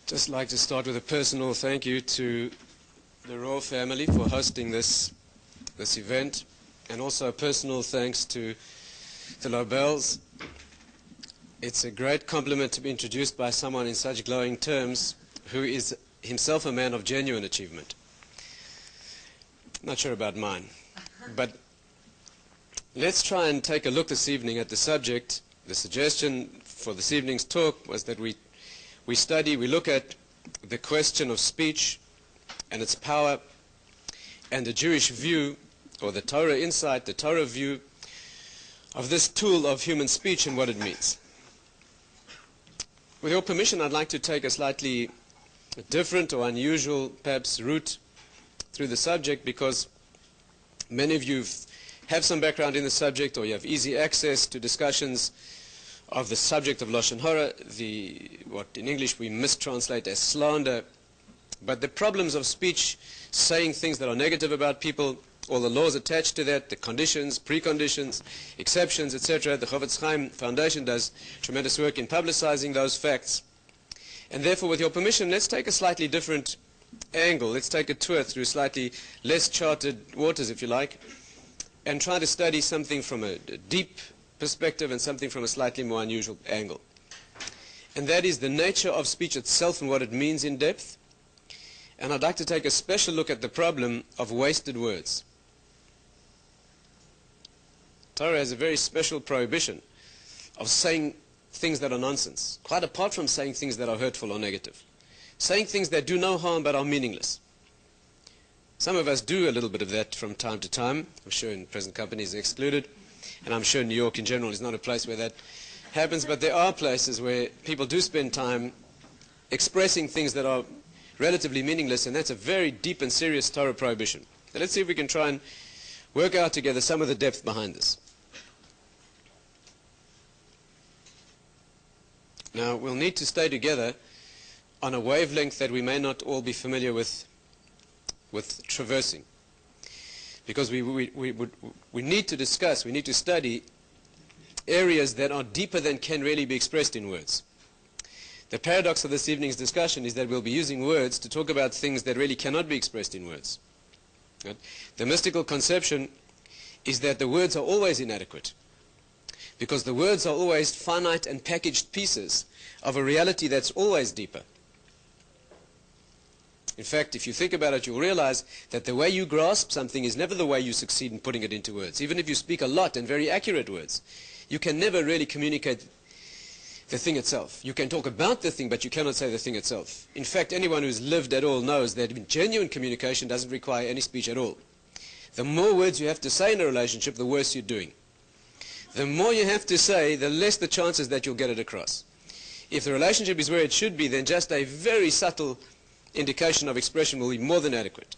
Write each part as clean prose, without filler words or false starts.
Just like to start with a personal thank you to the Raw family for hosting this event, and also a personal thanks to the Lobels. It's a great compliment to be introduced by someone in such glowing terms who is himself a man of genuine achievement. Not sure about mine, but let's try and take a look this evening at the subject. The suggestion for this evening's talk was that we look at the question of speech and its power, and the Jewish view, or the Torah insight, the Torah view of this tool of human speech and what it means. With your permission, I'd like to take a slightly different or unusual, perhaps, route through the subject, because many of you have some background in the subject, or you have easy access to discussions of the subject of Lashon Hara, what in English we mistranslate as slander. But the problems of speech, saying things that are negative about people, all the laws attached to that, the conditions, preconditions, exceptions, etc. The Chofetz Chaim Foundation does tremendous work in publicizing those facts. And therefore, with your permission, let's take a slightly different angle. Let's take a tour through slightly less charted waters, if you like, and try to study something from a deep perspective and something from a slightly more unusual angle. And that is the nature of speech itself and what it means in depth. And I'd like to take a special look at the problem of wasted words. Torah has a very special prohibition of saying things that are nonsense, quite apart from saying things that are hurtful or negative. Saying things that do no harm but are meaningless. Some of us do a little bit of that from time to time. I'm sure in present companies are excluded. And I'm sure New York in general is not a place where that happens, but there are places where people do spend time expressing things that are relatively meaningless, and that's a very deep and serious Torah prohibition. Now let's see if we can try and work out together some of the depth behind this. Now, we'll need to stay together on a wavelength that we may not all be familiar with traversing. Because we need to discuss, we need to study areas that are deeper than can really be expressed in words. The paradox of this evening's discussion is that we'll be using words to talk about things that really cannot be expressed in words. Right? The mystical conception is that the words are always inadequate, because the words are always finite and packaged pieces of a reality that's always deeper. In fact, if you think about it, you'll realize that the way you grasp something is never the way you succeed in putting it into words. Even if you speak a lot and very accurate words, you can never really communicate the thing itself. You can talk about the thing, but you cannot say the thing itself. In fact, anyone who's lived at all knows that genuine communication doesn't require any speech at all. The more words you have to say in a relationship, the worse you're doing. The more you have to say, the less the chances that you'll get it across. If the relationship is where it should be, then just a very subtle indication of expression will be more than adequate.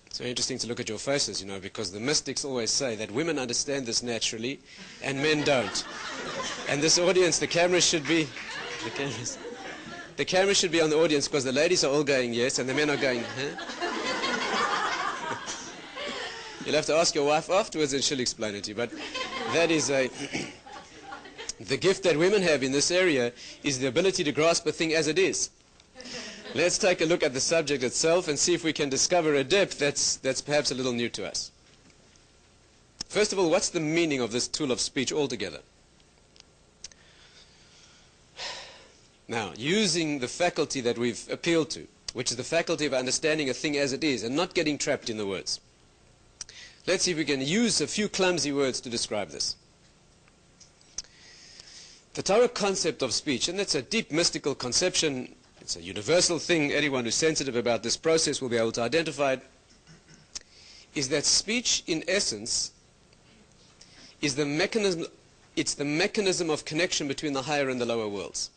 It's very interesting to look at your faces, because the mystics always say that women understand this naturally and men don't. And this audience, the cameras should be on the audience, because the ladies are all going yes and the men are going huh? You'll have to ask your wife afterwards and she'll explain it to you. But that is the gift that women have in this area is the ability to grasp a thing as it is. Let's take a look at the subject itself and see if we can discover a depth that's perhaps a little new to us. First of all, what's the meaning of this tool of speech altogether? Now, using the faculty that we've appealed to, which is the faculty of understanding a thing as it is and not getting trapped in the words. Let's see if we can use a few clumsy words to describe this. The Torah concept of speech, and that's a deep mystical conception, it's a universal thing, anyone who's sensitive about this process will be able to identify it, is that speech in essence is the mechanism of connection between the higher and the lower worlds.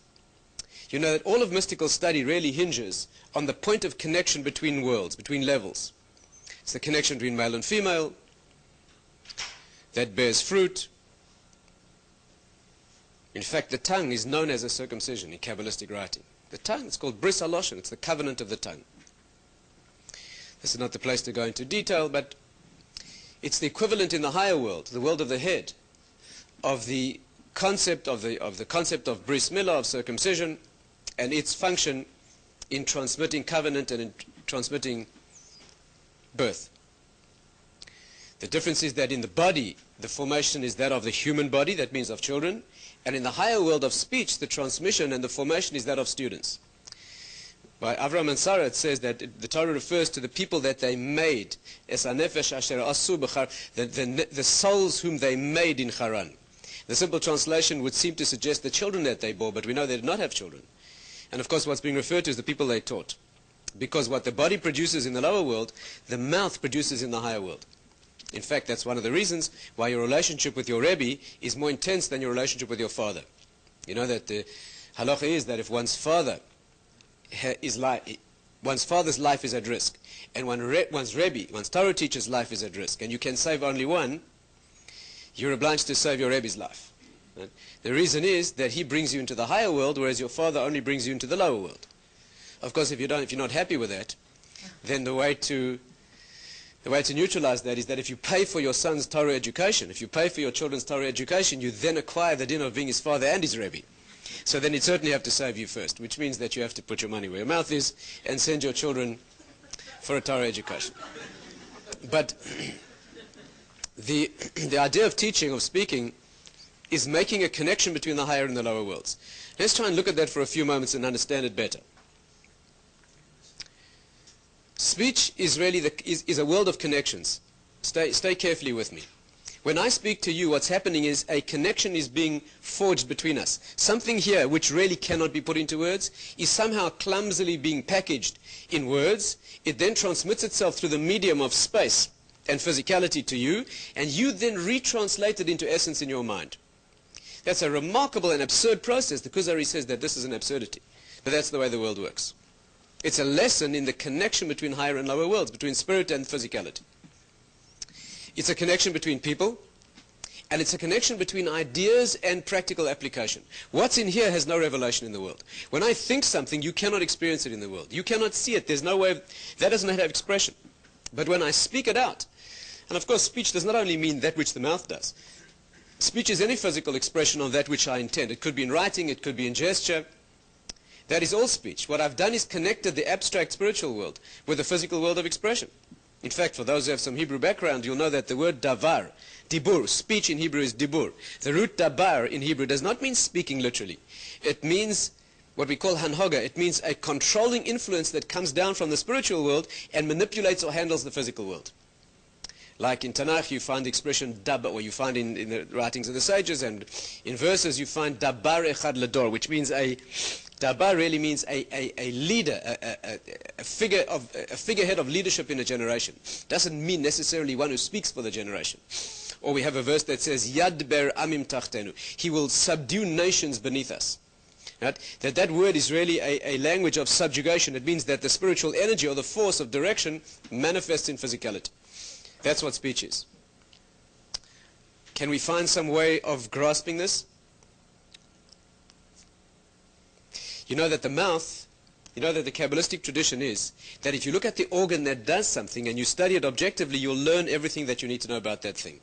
You know that all of mystical study really hinges on the point of connection between worlds, between levels. It's the connection between male and female that bears fruit. In fact, the tongue is known as a circumcision in Kabbalistic writing. The tongue, it's called bris haloshen, it's the covenant of the tongue. This is not the place to go into detail, but it's the equivalent in the higher world, the world of the head, of the concept of the concept of bris milah, of circumcision, and its function in transmitting covenant and in transmitting birth. The difference is that in the body, the formation is that of the human body, that means of children, and in the higher world of speech, the transmission and the formation is that of students. By Avram and Sarah, it says that the Torah refers to the people that they made, the souls whom they made in Haran. The simple translation would seem to suggest the children that they bore, but we know they did not have children. And of course what's being referred to is the people they taught. Because what the body produces in the lower world, the mouth produces in the higher world. In fact, that's one of the reasons why your relationship with your Rebbe is more intense than your relationship with your father. You know that the halacha is that if one's father's life is at risk, and one's Torah teacher's life is at risk, and you can save only one, you're obliged to save your Rebbe's life. Right? The reason is that he brings you into the higher world, whereas your father only brings you into the lower world. Of course, if you're not happy with that, then the way to neutralize that is that if you pay for your son's Torah education, if you pay for your children's Torah education, you then acquire the din of being his father and his Rebbe. So then he'd certainly have to save you first, which means that you have to put your money where your mouth is and send your children for a Torah education. But the idea of teaching, of speaking, is making a connection between the higher and the lower worlds. Let's try and look at that for a few moments and understand it better. Speech is really is a world of connections. Stay carefully with me. When I speak to you, what's happening is a connection is being forged between us. Something here which really cannot be put into words is somehow clumsily being packaged in words. It then transmits itself through the medium of space and physicality to you, and you then retranslate it into essence in your mind. That's a remarkable and absurd process. The Kuzari says that this is an absurdity, but that's the way the world works. It's a lesson in the connection between higher and lower worlds, between spirit and physicality. It's a connection between people, and it's a connection between ideas and practical application. What's in here has no revelation in the world. When I think something, you cannot experience it in the world. You cannot see it. There's no way that doesn't have expression. But when I speak it out, and of course speech does not only mean that which the mouth does. Speech is any physical expression of that which I intend. It could be in writing, it could be in gesture. That is all speech. What I've done is connected the abstract spiritual world with the physical world of expression. In fact, for those who have some Hebrew background, you'll know that the word davar, dibur, speech in Hebrew is dibur. The root dabar in Hebrew does not mean speaking literally. It means what we call hanhoga. It means a controlling influence that comes down from the spiritual world and manipulates or handles the physical world. Like in Tanakh, you find the expression dabar, or you find in the writings of the sages, and in verses you find dabar echad lador, which means dabar really means a leader, a figurehead of leadership in a generation. Doesn't mean necessarily one who speaks for the generation. Or we have a verse that says, Yadber amim tachtenu. He will subdue nations beneath us. Right? That word is really a language of subjugation. It means that the spiritual energy or the force of direction manifests in physicality. That's what speech is. Can we find some way of grasping this? You know that the mouth, you know that the Kabbalistic tradition is that if you look at the organ that does something and you study it objectively, you'll learn everything that you need to know about that thing.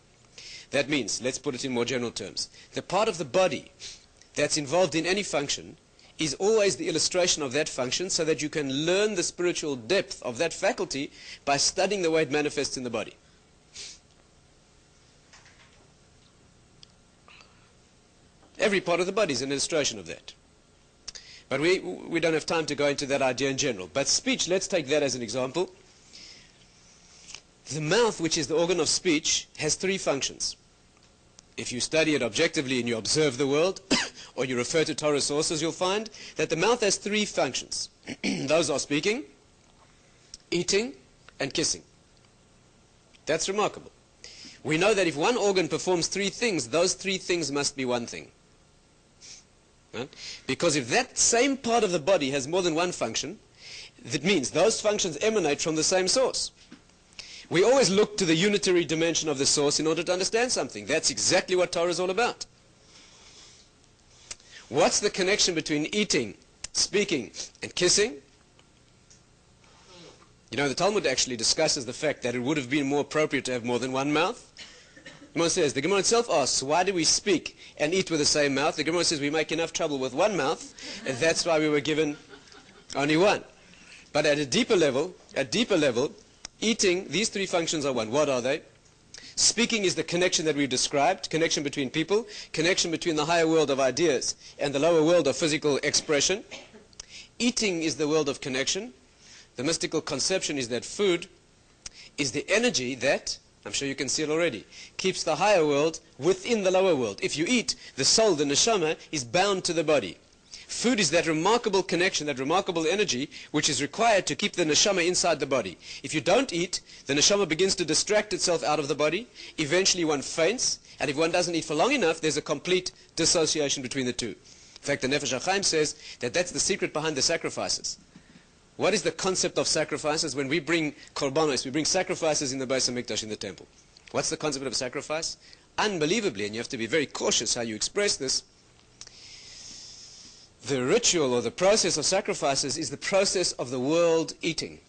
That means, let's put it in more general terms, the part of the body that's involved in any function is always the illustration of that function, so that you can learn the spiritual depth of that faculty by studying the way it manifests in the body. Every part of the body is an illustration of that. But we don't have time to go into that idea in general. But speech, let's take that as an example. The mouth, which is the organ of speech, has three functions. If you study it objectively and you observe the world, or you refer to Torah sources, you'll find that the mouth has three functions. Those are speaking, eating, and kissing. That's remarkable. We know that if one organ performs three things, those three things must be one thing. Right? Because if that same part of the body has more than one function, that means those functions emanate from the same source. We always look to the unitary dimension of the source in order to understand something. That's exactly what Torah is all about. What's the connection between eating, speaking, and kissing? You know, the Talmud actually discusses the fact that it would have been more appropriate to have more than one mouth. The Gemara itself asks, why do we speak and eat with the same mouth? The Gemara says we make enough trouble with one mouth, and that's why we were given only one. But at a deeper level, eating, these three functions are one. What are they? Speaking is the connection that we've described, connection between people, connection between the higher world of ideas and the lower world of physical expression. Eating is the world of connection. The mystical conception is that food is the energy that, I'm sure you can see it already, keeps the higher world within the lower world. If you eat, the soul, the neshama, is bound to the body. Food is that remarkable connection, that remarkable energy, which is required to keep the neshama inside the body. If you don't eat, the neshama begins to distract itself out of the body. Eventually one faints, and if one doesn't eat for long enough, there's a complete dissociation between the two. In fact, the Nefesh Chaim says that that's the secret behind the sacrifices. What is the concept of sacrifices? When we bring korbanos, we bring sacrifices in the Beis HaMikdash, in the temple. What's the concept of sacrifice? Unbelievably, and you have to be very cautious how you express this, the ritual or the process of sacrifices is the process of the world eating.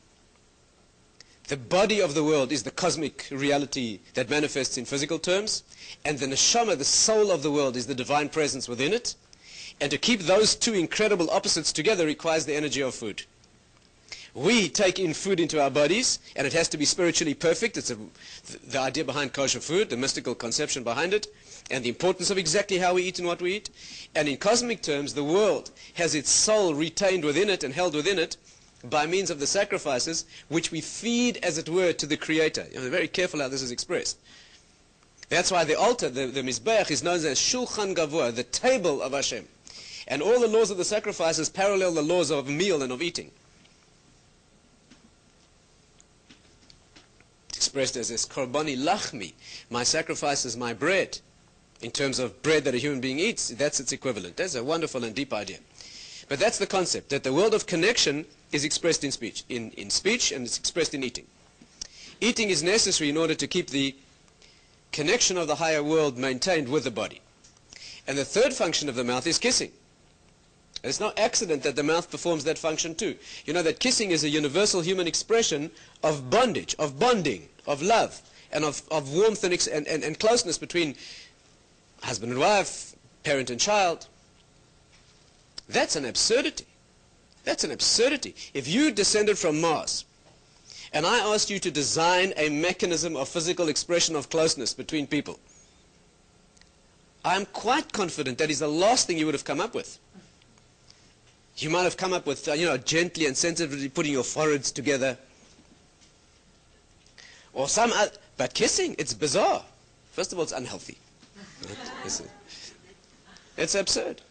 The body of the world is the cosmic reality that manifests in physical terms, and the neshama, the soul of the world, is the divine presence within it. And to keep those two incredible opposites together requires the energy of food. We take in food into our bodies, and it has to be spiritually perfect. It's the idea behind kosher food, the mystical conception behind it, and the importance of exactly how we eat and what we eat. And in cosmic terms, the world has its soul retained within it and held within it by means of the sacrifices, which we feed, as it were, to the Creator. You know, be very careful how this is expressed. That's why the altar, the Mizbeach, is known as Shulchan Gavur, the table of Hashem. And all the laws of the sacrifices parallel the laws of meal and of eating. Expressed as this korbani lachmi, my sacrifice is my bread. In terms of bread that a human being eats, that's its equivalent. That's a wonderful and deep idea. But that's the concept, that the world of connection is expressed in speech, in speech, and it's expressed in eating. Eating is necessary in order to keep the connection of the higher world maintained with the body. And the third function of the mouth is kissing. And it's no accident that the mouth performs that function too. You know that kissing is a universal human expression of bondage, of bonding, of love, and of warmth and closeness between husband and wife, parent and child. That's an absurdity. That's an absurdity. If you descended from Mars, and I asked you to design a mechanism of physical expression of closeness between people, I'm quite confident that is the last thing you would have come up with. You might have come up with, gently and sensitively putting your foreheads together. Or some other, but kissing, it's bizarre. First of all, it's unhealthy. It's absurd.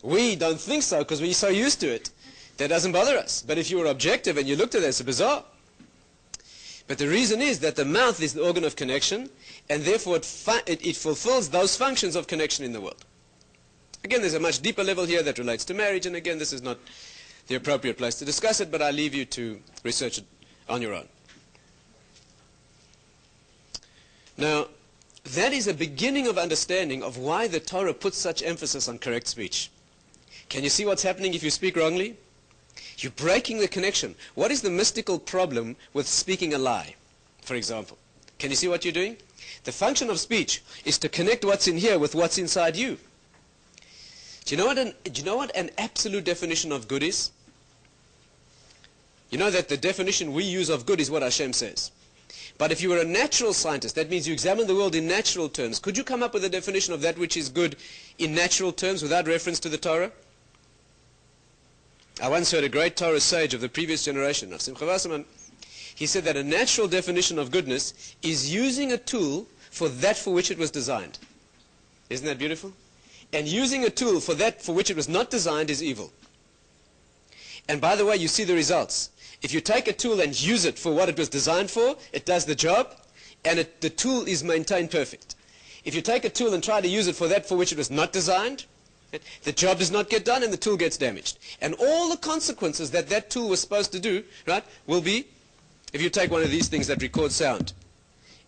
We don't think so because we're so used to it. That doesn't bother us. But if you were objective and you looked at it, it's bizarre. But the reason is that the mouth is the organ of connection, and therefore it fulfills those functions of connection in the world. Again, there's a much deeper level here that relates to marriage, and again, this is not the appropriate place to discuss it, but I leave you to research it on your own. Now, that is a beginning of understanding of why the Torah puts such emphasis on correct speech. Can you see what's happening if you speak wrongly? You're breaking the connection. What is the mystical problem with speaking a lie, for example? Can you see what you're doing? The function of speech is to connect what's in here with what's inside you. Do you know what an absolute definition of good is? You know that the definition we use of good is what Hashem says. But if you were a natural scientist, that means you examine the world in natural terms. Could you come up with a definition of that which is good in natural terms without reference to the Torah? I once heard a great Torah sage of the previous generation, of Simcha Wasserman. He said that a natural definition of goodness is using a tool for that for which it was designed. Isn't that beautiful? And using a tool for that for which it was not designed is evil. And by the way, you see the results. If you take a tool and use it for what it was designed for, it does the job, and the tool is maintained perfect. If you take a tool and try to use it for that for which it was not designed, the job does not get done and the tool gets damaged. And all the consequences that that tool was supposed to do, right, will be, if you take one of these things that record sound,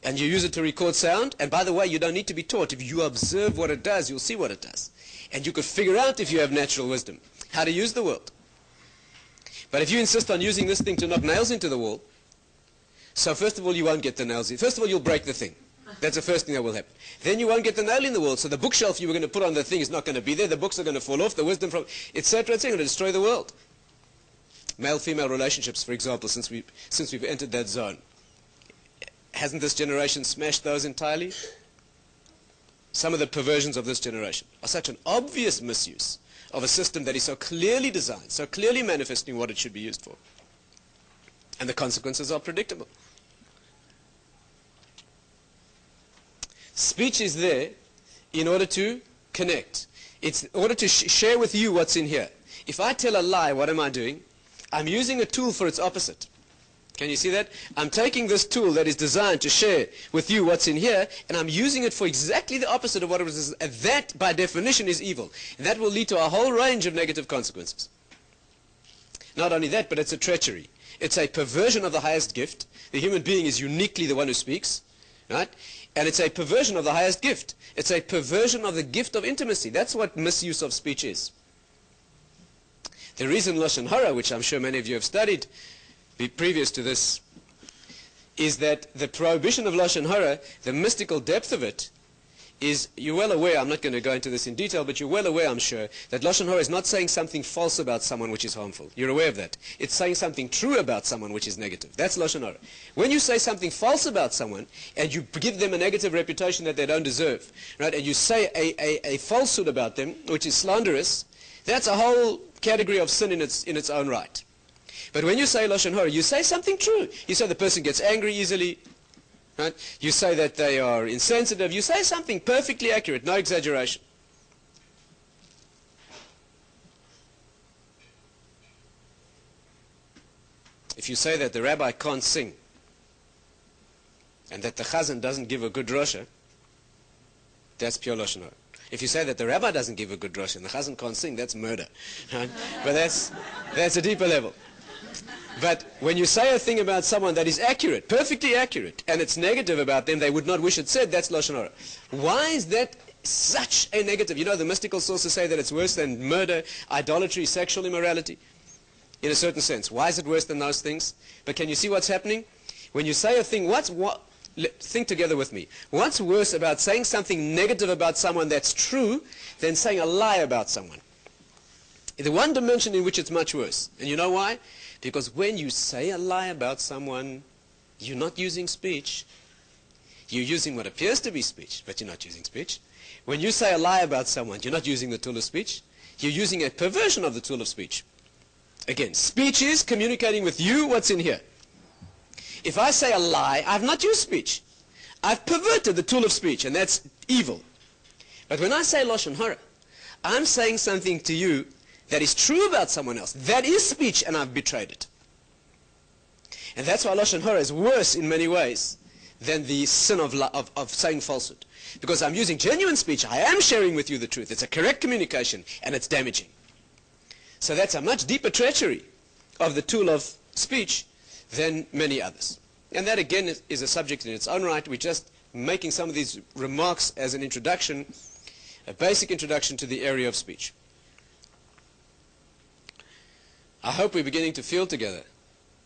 and you use it to record sound, and by the way, you don't need to be taught. If you observe what it does, you'll see what it does. And you could figure out, if you have natural wisdom, how to use the world. But if you insist on using this thing to knock nails into the wall, so first of all, you won't get the nails in. First of all, you'll break the thing. That's the first thing that will happen. Then you won't get the nail in the wall, so the bookshelf you were going to put on the thing is not going to be there, the books are going to fall off, the wisdom from, etc., etc., going to destroy the world. Male-female relationships, for example, since we've entered that zone. Hasn't this generation smashed those entirely? Some of the perversions of this generation are such an obvious misuse of a system that is so clearly designed, so clearly manifesting what it should be used for. And the consequences are predictable. Speech is there in order to connect. It's in order to share with you what's in here. If I tell a lie, what am I doing? I'm using a tool for its opposite. Can you see that? I'm taking this tool that is designed to share with you what's in here, and I'm using it for exactly the opposite of what it was. And that, by definition, is evil. And that will lead to a whole range of negative consequences. Not only that, but it's a treachery. It's a perversion of the highest gift. The human being is uniquely the one who speaks, right? And it's a perversion of the highest gift. It's a perversion of the gift of intimacy. That's what misuse of speech is. The reason Lashon Hara, which I'm sure many of you have studied previous to this, is that the prohibition of Lashon Hara, the mystical depth of it, is, you're well aware, I'm not going to go into this in detail, but you're well aware, I'm sure, that Lashon Hara is not saying something false about someone which is harmful. You're aware of that. It's saying something true about someone which is negative. That's Lashon Hara. When you say something false about someone, and you give them a negative reputation that they don't deserve, right, and you say a falsehood about them, which is slanderous, that's a whole category of sin in its own right. But when you say Lashon Hara, you say something true. You say the person gets angry easily, right? You say that they are insensitive. You say something perfectly accurate, no exaggeration. If you say that the rabbi can't sing, and that the chazan doesn't give a good drosha, that's pure Lashon Hara. If you say that the rabbi doesn't give a good drosha and the chazan can't sing, that's murder. Right? But that's a deeper level. But when you say a thing about someone that is accurate, perfectly accurate, and it's negative about them, they would not wish it said, that's Lashon Hara. Why is that such a negative? You know, the mystical sources say that it's worse than murder, idolatry, sexual immorality, in a certain sense. Why is it worse than those things? But can you see what's happening? When you say a thing, think together with me. What's worse about saying something negative about someone that's true than saying a lie about someone? The one dimension in which it's much worse. And you know why? Because when you say a lie about someone, you're not using speech. You're using what appears to be speech, but you're not using speech. When you say a lie about someone, you're not using the tool of speech. You're using a perversion of the tool of speech. Again, speech is communicating with you what's in here. If I say a lie, I've not used speech. I've perverted the tool of speech, and that's evil. But when I say Lashon Hara, I'm saying something to you that is true about someone else. That is speech, and I've betrayed it. And that's why Lashon Hara is worse in many ways than the sin of saying falsehood. Because I'm using genuine speech. I am sharing with you the truth. It's a correct communication, and it's damaging. So that's a much deeper treachery of the tool of speech than many others. And that, again, is a subject in its own right. We're just making some of these remarks as an introduction, a basic introduction to the area of speech. I hope we're beginning to feel together.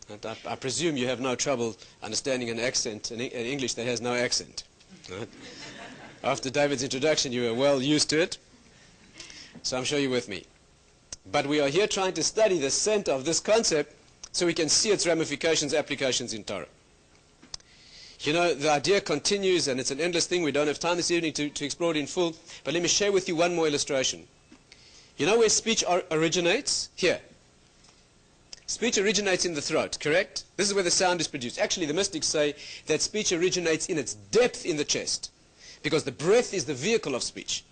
And I presume you have no trouble understanding an accent, an English that has no accent. Right? After David's introduction, you were well used to it. So I'm sure you're with me. But we are here trying to study the center of this concept so we can see its ramifications, applications in Torah. You know, the idea continues, and it's an endless thing. We don't have time this evening to explore it in full. But let me share with you one more illustration. You know where speech originates? Here. Speech originates in the throat, correct? This is where the sound is produced. Actually, the mystics say that speech originates in its depth in the chest, because the breath is the vehicle of speech.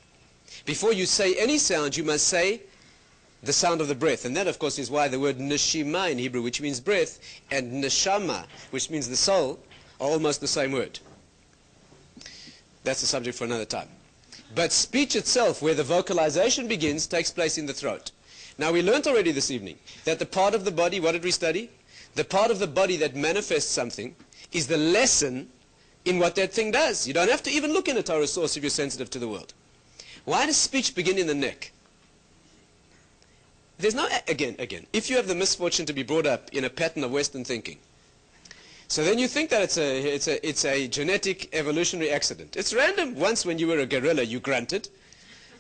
Before you say any sound, you must say the sound of the breath. And that, of course, is why the word neshima in Hebrew, which means breath, and neshama, which means the soul, are almost the same word. That's a subject for another time. But speech itself, where the vocalization begins, takes place in the throat. Now, we learnt already this evening that the part of the body, what did we study? The part of the body that manifests something is the lesson in what that thing does. You don't have to even look in a Torah source if you're sensitive to the world. Why does speech begin in the neck? There's no, again, if you have the misfortune to be brought up in a pattern of Western thinking, So then you think that it's a genetic evolutionary accident. It's random. Once when you were a gorilla, you grunted,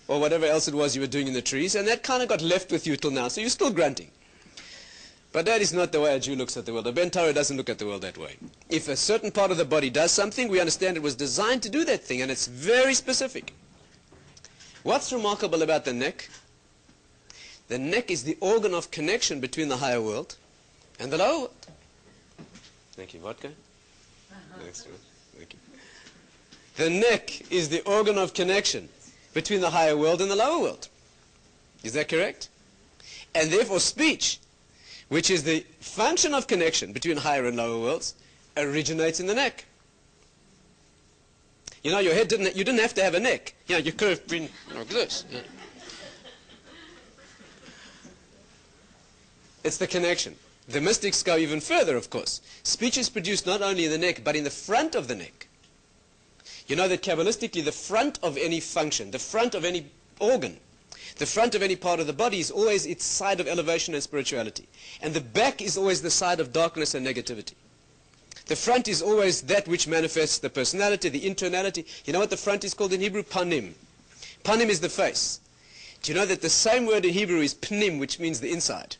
or whatever else it was you were doing in the trees, and that kind of got left with you till now, so you're still grunting. But that is not the way a Jew looks at the world. A Ben Torah doesn't look at the world that way. If a certain part of the body does something, we understand it was designed to do that thing, and it's very specific. What's remarkable about the neck? The neck is the organ of connection between the higher world and the lower world. Thank you. Vodka? Next one. Thank you. The neck is the organ of connection between the higher world and the lower world. Is that correct? And therefore speech, which is the function of connection between higher and lower worlds, originates in the neck. You know, your head you didn't have to have a neck. You know, you could have been like this. Yeah. It's the connection. The mystics go even further, of course. Speech is produced not only in the neck, but in the front of the neck. You know that Kabbalistically, the front of any function, the front of any organ, the front of any part of the body is always its side of elevation and spirituality. And the back is always the side of darkness and negativity. The front is always that which manifests the personality, the internality. You know what the front is called in Hebrew? Panim. Panim is the face. Do you know that the same word in Hebrew is pnim, which means the inside?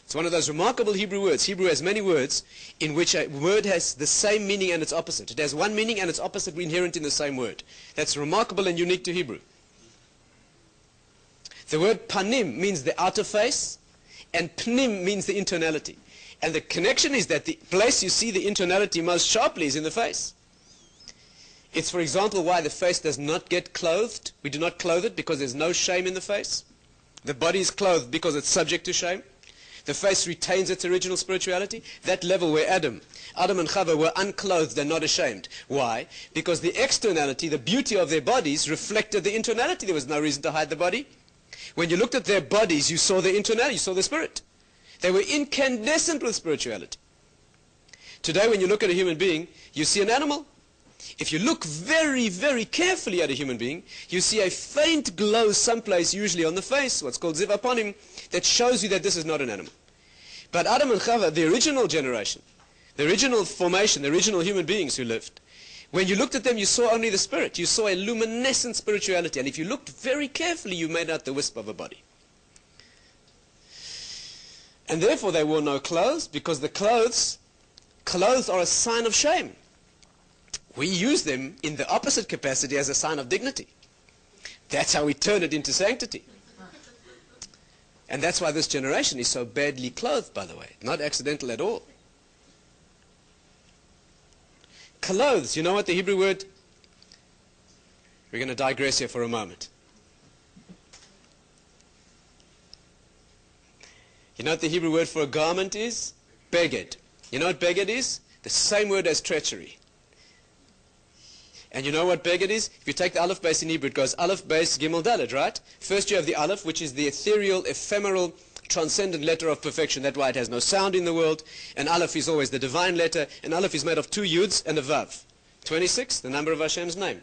It's one of those remarkable Hebrew words. Hebrew has many words in which a word has the same meaning and its opposite. It has one meaning and its opposite inherent in the same word. That's remarkable and unique to Hebrew. The word panim means the outer face, and pnim means the internality. And the connection is that the place you see the internality most sharply is in the face. It's, for example, why the face does not get clothed. We do not clothe it because there's no shame in the face. The body is clothed because it's subject to shame. The face retains its original spirituality. That level where Adam and Chava were unclothed and not ashamed. Why? Because the externality, the beauty of their bodies reflected the internality. There was no reason to hide the body. When you looked at their bodies, you saw the internality, you saw the spirit. They were incandescent with spirituality. Today, when you look at a human being, you see an animal. If you look very, very carefully at a human being, you see a faint glow someplace, usually on the face, what's called ziv aponim, that shows you that this is not an animal. But Adam and Chava, the original generation, the original formation, the original human beings who lived, when you looked at them, you saw only the spirit. You saw a luminescent spirituality. And if you looked very carefully, you made out the wisp of a body. And therefore they wore no clothes, because the clothes are a sign of shame. We use them in the opposite capacity as a sign of dignity. That's how we turn it into sanctity. And that's why this generation is so badly clothed, by the way. Not accidental at all. Clothes, you know what the Hebrew word... We're going to digress here for a moment. You know what the Hebrew word for a garment is? Beged. You know what beged is? The same word as treachery. And you know what beged is? If you take the aleph base in Hebrew, it goes aleph base gimel dalet, right? First you have the aleph, which is the ethereal, ephemeral, transcendent letter of perfection. That's why it has no sound in the world. And aleph is always the divine letter. And aleph is made of 2 yuds and a vav. 26, the number of Hashem's name.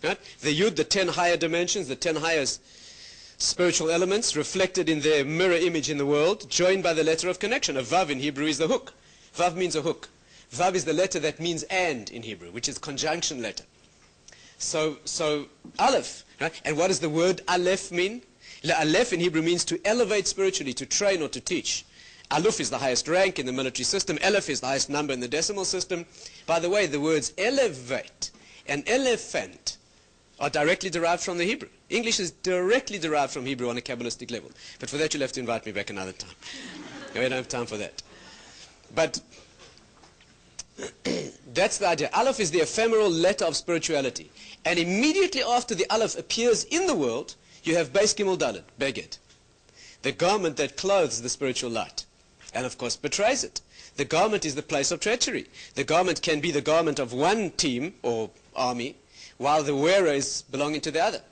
Right? The yud, the 10 higher dimensions, the 10 highest spiritual elements reflected in their mirror image in the world, joined by the letter of connection. A vav in Hebrew is the hook. Vav means a hook. Vav is the letter that means and in Hebrew, which is conjunction letter. So aleph, right? And what does the word aleph mean? Aleph in Hebrew means to elevate spiritually, to train or to teach. Aluf is the highest rank in the military system. Aleph is the highest number in the decimal system. By the way, the words elevate and elephant are directly derived from the Hebrew. English is directly derived from Hebrew on a Kabbalistic level. But for that you'll have to invite me back another time. We don't have time for that. But that's the idea. Aleph is the ephemeral letter of spirituality. And immediately after the Aleph appears in the world, you have Beis Gimel Dalet, Beged. The garment that clothes the spiritual light. And of course betrays it. The garment is the place of treachery. The garment can be the garment of one team or army, while the wearer is belonging to the other.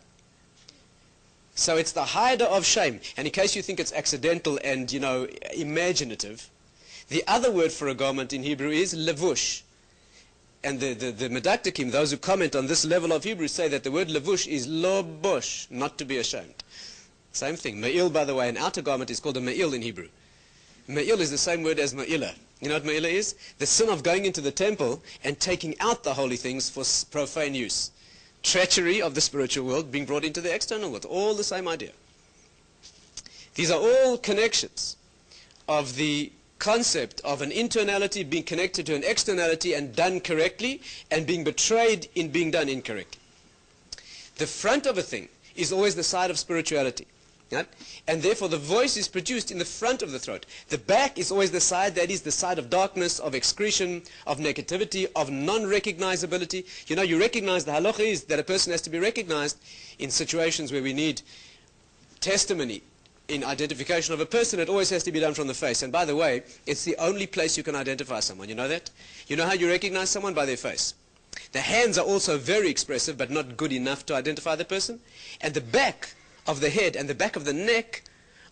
So it's the hider of shame. And in case you think it's accidental and, you know, imaginative, the other word for a garment in Hebrew is levush. And the Medaktikim, those who comment on this level of Hebrew, say that the word levush is lobosh, not to be ashamed. Same thing. Me'il, by the way, an outer garment is called a me'il in Hebrew. Me'il is the same word as me'ilah. You know what Me'ila is? The sin of going into the temple and taking out the holy things for profane use. Treachery of the spiritual world being brought into the external world. All the same idea. These are all connections of the concept of an internality being connected to an externality and done correctly, and being betrayed in being done incorrectly. The front of a thing is always the side of spirituality. Right? And therefore the voice is produced in the front of the throat. The back is always the side that is the side of darkness, of excretion, of negativity, of non-recognizability. You know, you recognize the halacha is that a person has to be recognized in situations where we need testimony in identification of a person. It always has to be done from the face. And by the way, it's the only place you can identify someone. You know that? You know how you recognize someone? By their face. The hands are also very expressive, but not good enough to identify the person. And the back of the head and the back of the neck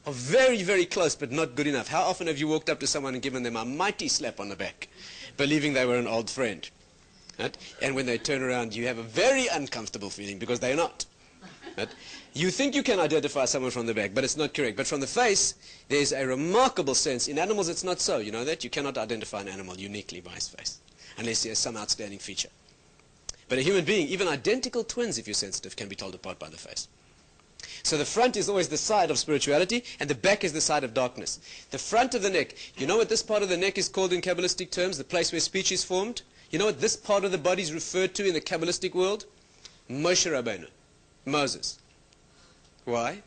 are very, very close, but not good enough. How often have you walked up to someone and given them a mighty slap on the back, believing they were an old friend? Right? And when they turn around, you have a very uncomfortable feeling because they're not. Right? You think you can identify someone from the back, but it's not correct. But from the face, there's a remarkable sense. In animals, it's not so. You know that? You cannot identify an animal uniquely by his face, unless he has some outstanding feature. But a human being, even identical twins, if you're sensitive, can be told apart by the face. So the front is always the side of spirituality, and the back is the side of darkness. The front of the neck, you know what this part of the neck is called in Kabbalistic terms, the place where speech is formed? You know what this part of the body is referred to in the Kabbalistic world? Moshe Rabbeinu, Moses. Why?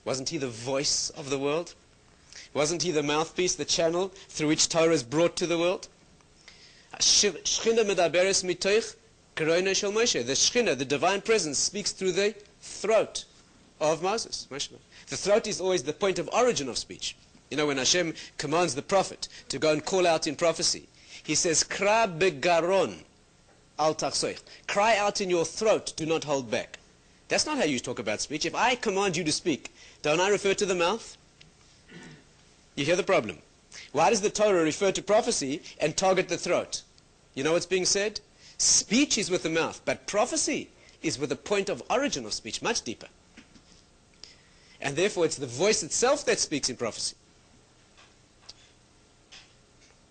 Wasn't he the voice of the world? Wasn't he the mouthpiece, the channel through which Torah is brought to the world? Shechina medaberes mitoich korona shel Moshe. The Shechina, the divine presence, speaks through the throat of Moses. The throat is always the point of origin of speech. You know, when Hashem commands the prophet to go and call out in prophecy, he says, Kra begaron al tachsoich. Cry out in your throat, do not hold back. That's not how you talk about speech. If I command you to speak, don't I refer to the mouth? You hear the problem. Why does the Torah refer to prophecy and target the throat? You know what's being said? Speech is with the mouth, but prophecy is with the point of origin of speech, much deeper. And therefore it's the voice itself that speaks in prophecy.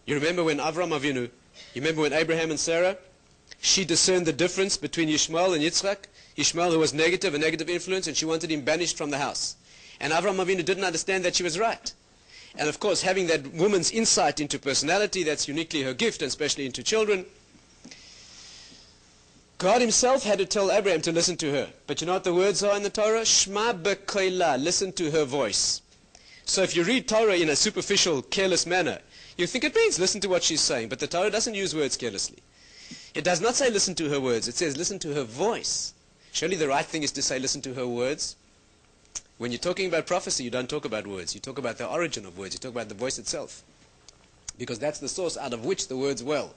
You remember when Avram Avinu, you remember when Abraham and Sarah, she discerned the difference between Yishmael and Yitzchak. Yishmael, who was negative, a negative influence, and she wanted him banished from the house. And Avram Avinu didn't understand that she was right. And of course, having that woman's insight into personality, that's uniquely her gift, and especially into children, God himself had to tell Abraham to listen to her. But you know what the words are in the Torah? Shma b'koila, listen to her voice. So if you read Torah in a superficial, careless manner, you think it means listen to what she's saying. But the Torah doesn't use words carelessly. It does not say listen to her words. It says listen to her voice. Surely the right thing is to say listen to her words. When you're talking about prophecy, you don't talk about words. You talk about the origin of words. You talk about the voice itself. Because that's the source out of which the words well.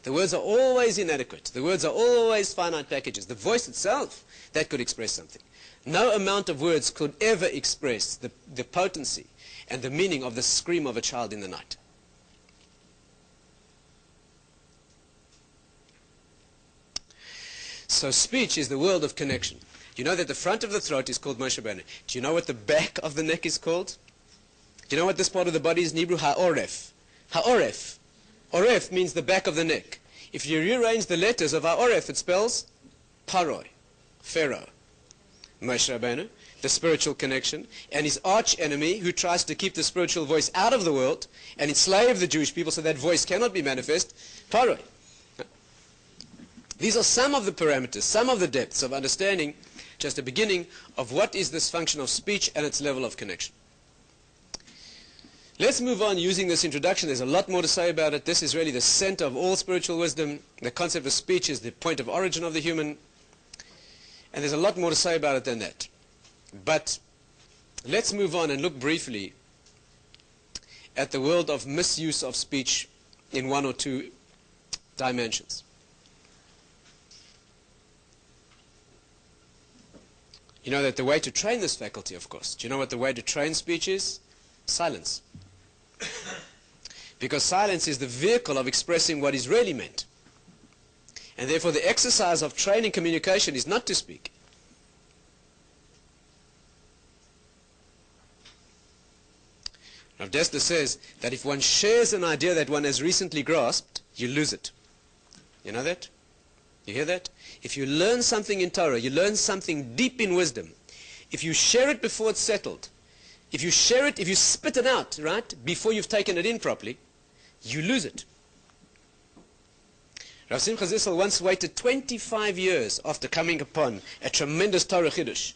The words are always inadequate. The words are always finite packages. The voice itself, that could express something. No amount of words could ever express the potency and the meaning of the scream of a child in the night. So speech is the world of connection. You know that the front of the throat is called Moshe Rabbeinu. Do you know what the back of the neck is called? Do you know what this part of the body is in Hebrew? Ha'oref. Ha'oref. Oref means the back of the neck. If you rearrange the letters of Ha'oref, it spells Paroi, Pharaoh. Moshe Rabbeinu, the spiritual connection, and his arch enemy who tries to keep the spiritual voice out of the world and enslave the Jewish people so that voice cannot be manifest, Paroi. These are some of the parameters, some of the depths of understanding, just a beginning of what is this function of speech and its level of connection. Let's move on using this introduction. There's a lot more to say about it. This is really the center of all spiritual wisdom. The concept of speech is the point of origin of the human. And there's a lot more to say about it than that. But let's move on and look briefly at the world of misuse of speech in one or two dimensions. You know that the way to train this faculty, of course, do you know what the way to train speech is? Silence. Because silence is the vehicle of expressing what is really meant. And therefore the exercise of training communication is not to speak. Rav Rav Dessler says that if one shares an idea that one has recently grasped, you lose it. You know that? You hear that? If you learn something in Torah, you learn something deep in wisdom, if you share it before it's settled, if you share it, if you spit it out, right, before you've taken it in properly, you lose it. Rav Simcha Zissel once waited 25 years after coming upon a tremendous Torah Chiddush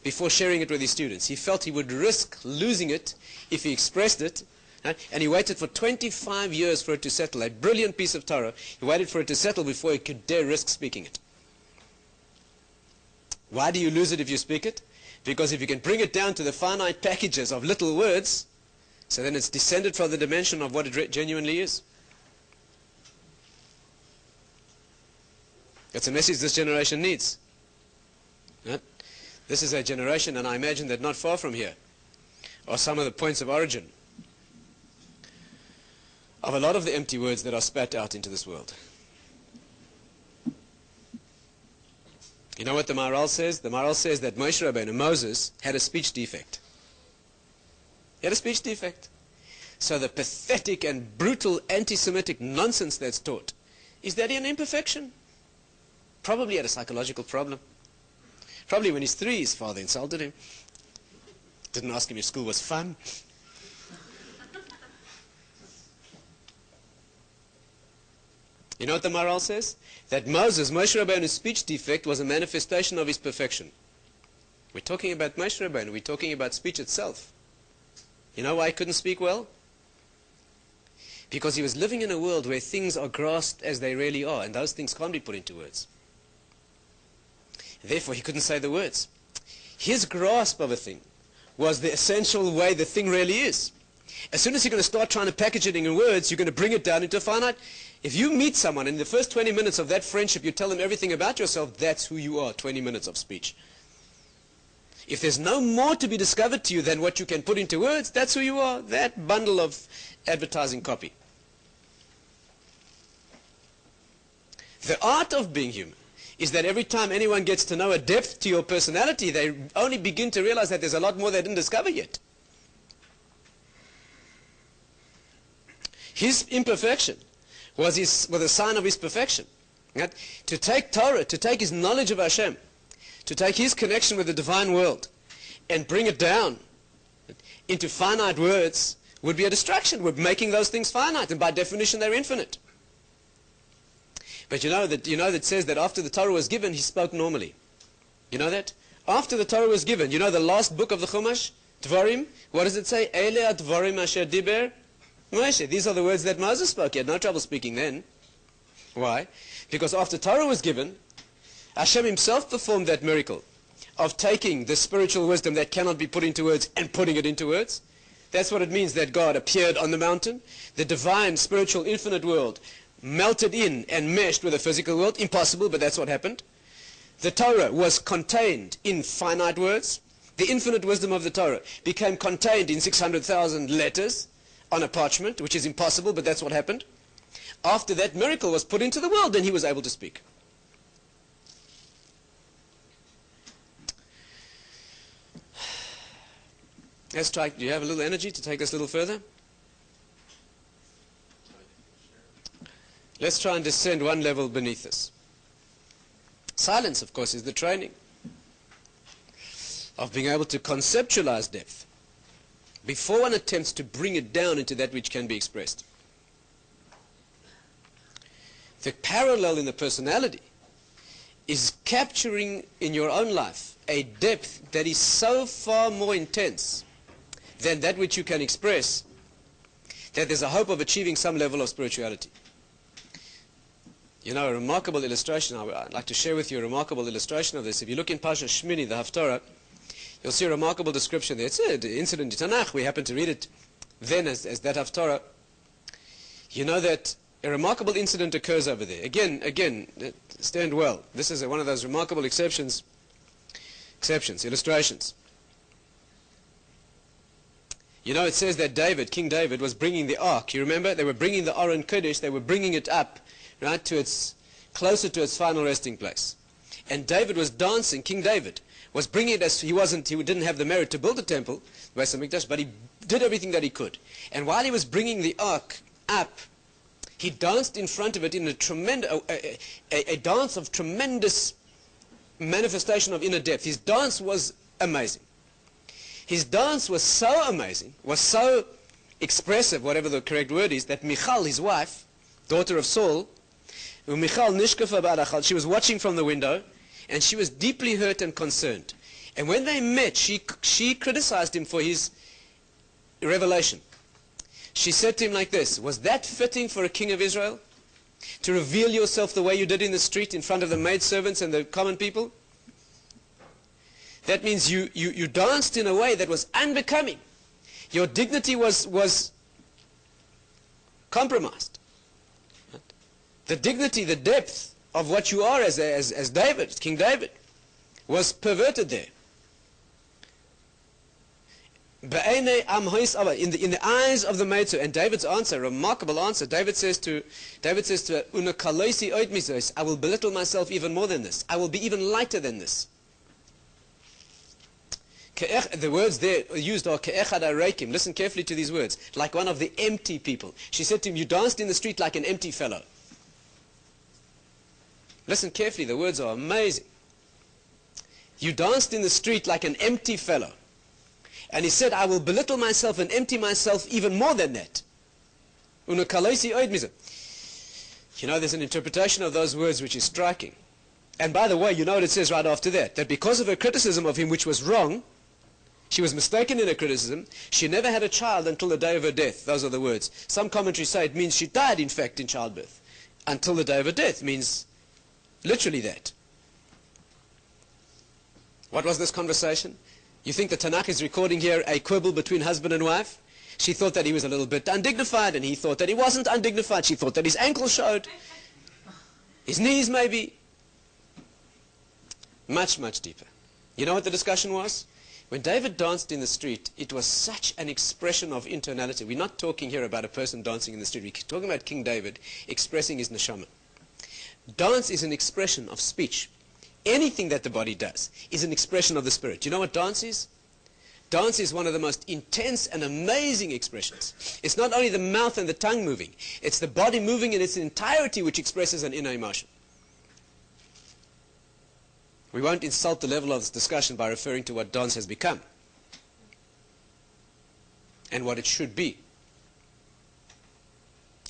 before sharing it with his students. He felt he would risk losing it if he expressed it, right? And he waited for 25 years for it to settle. A brilliant piece of Torah. He waited for it to settle before he could dare risk speaking it. Why do you lose it if you speak it? Because if you can bring it down to the finite packages of little words, so then it's descended from the dimension of what it genuinely is. That's a message this generation needs. Right? This is a generation, and I imagine that not far from here are some of the points of origin of a lot of the empty words that are spat out into this world. You know what the Maharal says? The Maharal says that Moshe Rabbeinu, Moses, had a speech defect. He had a speech defect. So the pathetic and brutal anti-Semitic nonsense that's taught is that he had an imperfection. Probably had a psychological problem. Probably when he's 3, his father insulted him. Didn't ask him if school was fun. You know what the Maharal says? That Moshe Rabbeinu's speech defect was a manifestation of his perfection. We're talking about Moshe Rabbeinu. We're talking about speech itself. You know why he couldn't speak well? Because he was living in a world where things are grasped as they really are, and those things can't be put into words. Therefore, he couldn't say the words. His grasp of a thing was the essential way the thing really is. As soon as you're going to start trying to package it in words, you're going to bring it down into a finite. If you meet someone, in the first 20 minutes of that friendship, you tell them everything about yourself, that's who you are, 20 minutes of speech. If there's no more to be discovered to you than what you can put into words, that's who you are, that bundle of advertising copy. The art of being human is that every time anyone gets to know a depth to your personality, they only begin to realize that there's a lot more they didn't discover yet. His imperfection was a sign of his perfection. Right? To take Torah, to take his knowledge of Hashem, to take his connection with the divine world, and bring it down into finite words would be a distraction. We're making those things finite, and by definition they're infinite. But you know that it says that after the Torah was given, he spoke normally. You know that? After the Torah was given, you know the last book of the Chumash, Dvarim, what does it say? Ele Dvarim asher diber Moshe. These are the words that Moses spoke. He had no trouble speaking then. Why? Because after Torah was given, Hashem himself performed that miracle of taking the spiritual wisdom that cannot be put into words and putting it into words. That's what it means that God appeared on the mountain. The divine, spiritual, infinite world melted in and meshed with the physical world. Impossible, but that's what happened. The Torah was contained in finite words. The infinite wisdom of the Torah became contained in 600,000 letters on a parchment, which is impossible, but that's what happened. After that miracle was put into the world, then he was able to speak. Let's try. Do you have a little energy to take us a little further? Let's try and descend one level beneath this. Silence, of course, is the training of being able to conceptualize depth before one attempts to bring it down into that which can be expressed. The parallel in the personality is capturing in your own life a depth that is so far more intense than that which you can express, that there's a hope of achieving some level of spirituality. You know, a remarkable illustration, I'd like to share with you a remarkable illustration of this. If you look in Pasha Shmini, the Haftarah, you'll see a remarkable description there. It's an incident in Tanakh. We happen to read it then as that Haftarah. You know that a remarkable incident occurs over there. Again, stand well. This is one of those remarkable illustrations. You know, it says that King David was bringing the ark. You remember? They were bringing the Aron Kodesh. They were bringing it up, right, closer to its final resting place. And David was dancing. King David was bringing it as he didn't have the merit to build a temple, but he did everything that he could. And while he was bringing the ark up, he danced in front of it in a dance of tremendous manifestation of inner depth. His dance was amazing. His dance was so amazing, was so expressive, whatever the correct word is, that Michal, his wife, daughter of Saul, she was watching from the window, and she was deeply hurt and concerned. And when they met, she criticized him for his revelation. She said to him like this, "Was that fitting for a king of Israel? To reveal yourself the way you did in the street in front of the maidservants and the common people? That means you danced in a way that was unbecoming. Your dignity was compromised. The dignity, the depth of what you are as David, King David, was perverted there. In the eyes of the maidservant." And David's answer, remarkable answer. David says to her, "I will belittle myself even more than this. I will be even lighter than this." The words there used are ke'echad ha'reikim. Listen carefully to these words. Like one of the empty people. She said to him, "You danced in the street like an empty fellow." Listen carefully, the words are amazing. "You danced in the street like an empty fellow." And he said, "I will belittle myself and empty myself even more than that." You know, there's an interpretation of those words which is striking. And by the way, you know what it says right after that? That because of her criticism of him, which was wrong, she was mistaken in her criticism, she never had a child until the day of her death. Those are the words. Some commentaries say it means she died, in fact, in childbirth. Until the day of her death means literally that. What was this conversation? You think the Tanakh is recording here a quibble between husband and wife? She thought that he was a little bit undignified, and he thought that he wasn't undignified. She thought that his ankles showed. His knees, maybe. Much, much deeper. You know what the discussion was? When David danced in the street, it was such an expression of internality. We're not talking here about a person dancing in the street. We're talking about King David expressing his neshama. Dance is an expression of speech. Anything that the body does is an expression of the spirit. Do you know what dance is? Dance is one of the most intense and amazing expressions. It's not only the mouth and the tongue moving, it's the body moving in its entirety which expresses an inner emotion. We won't insult the level of this discussion by referring to what dance has become and what it should be.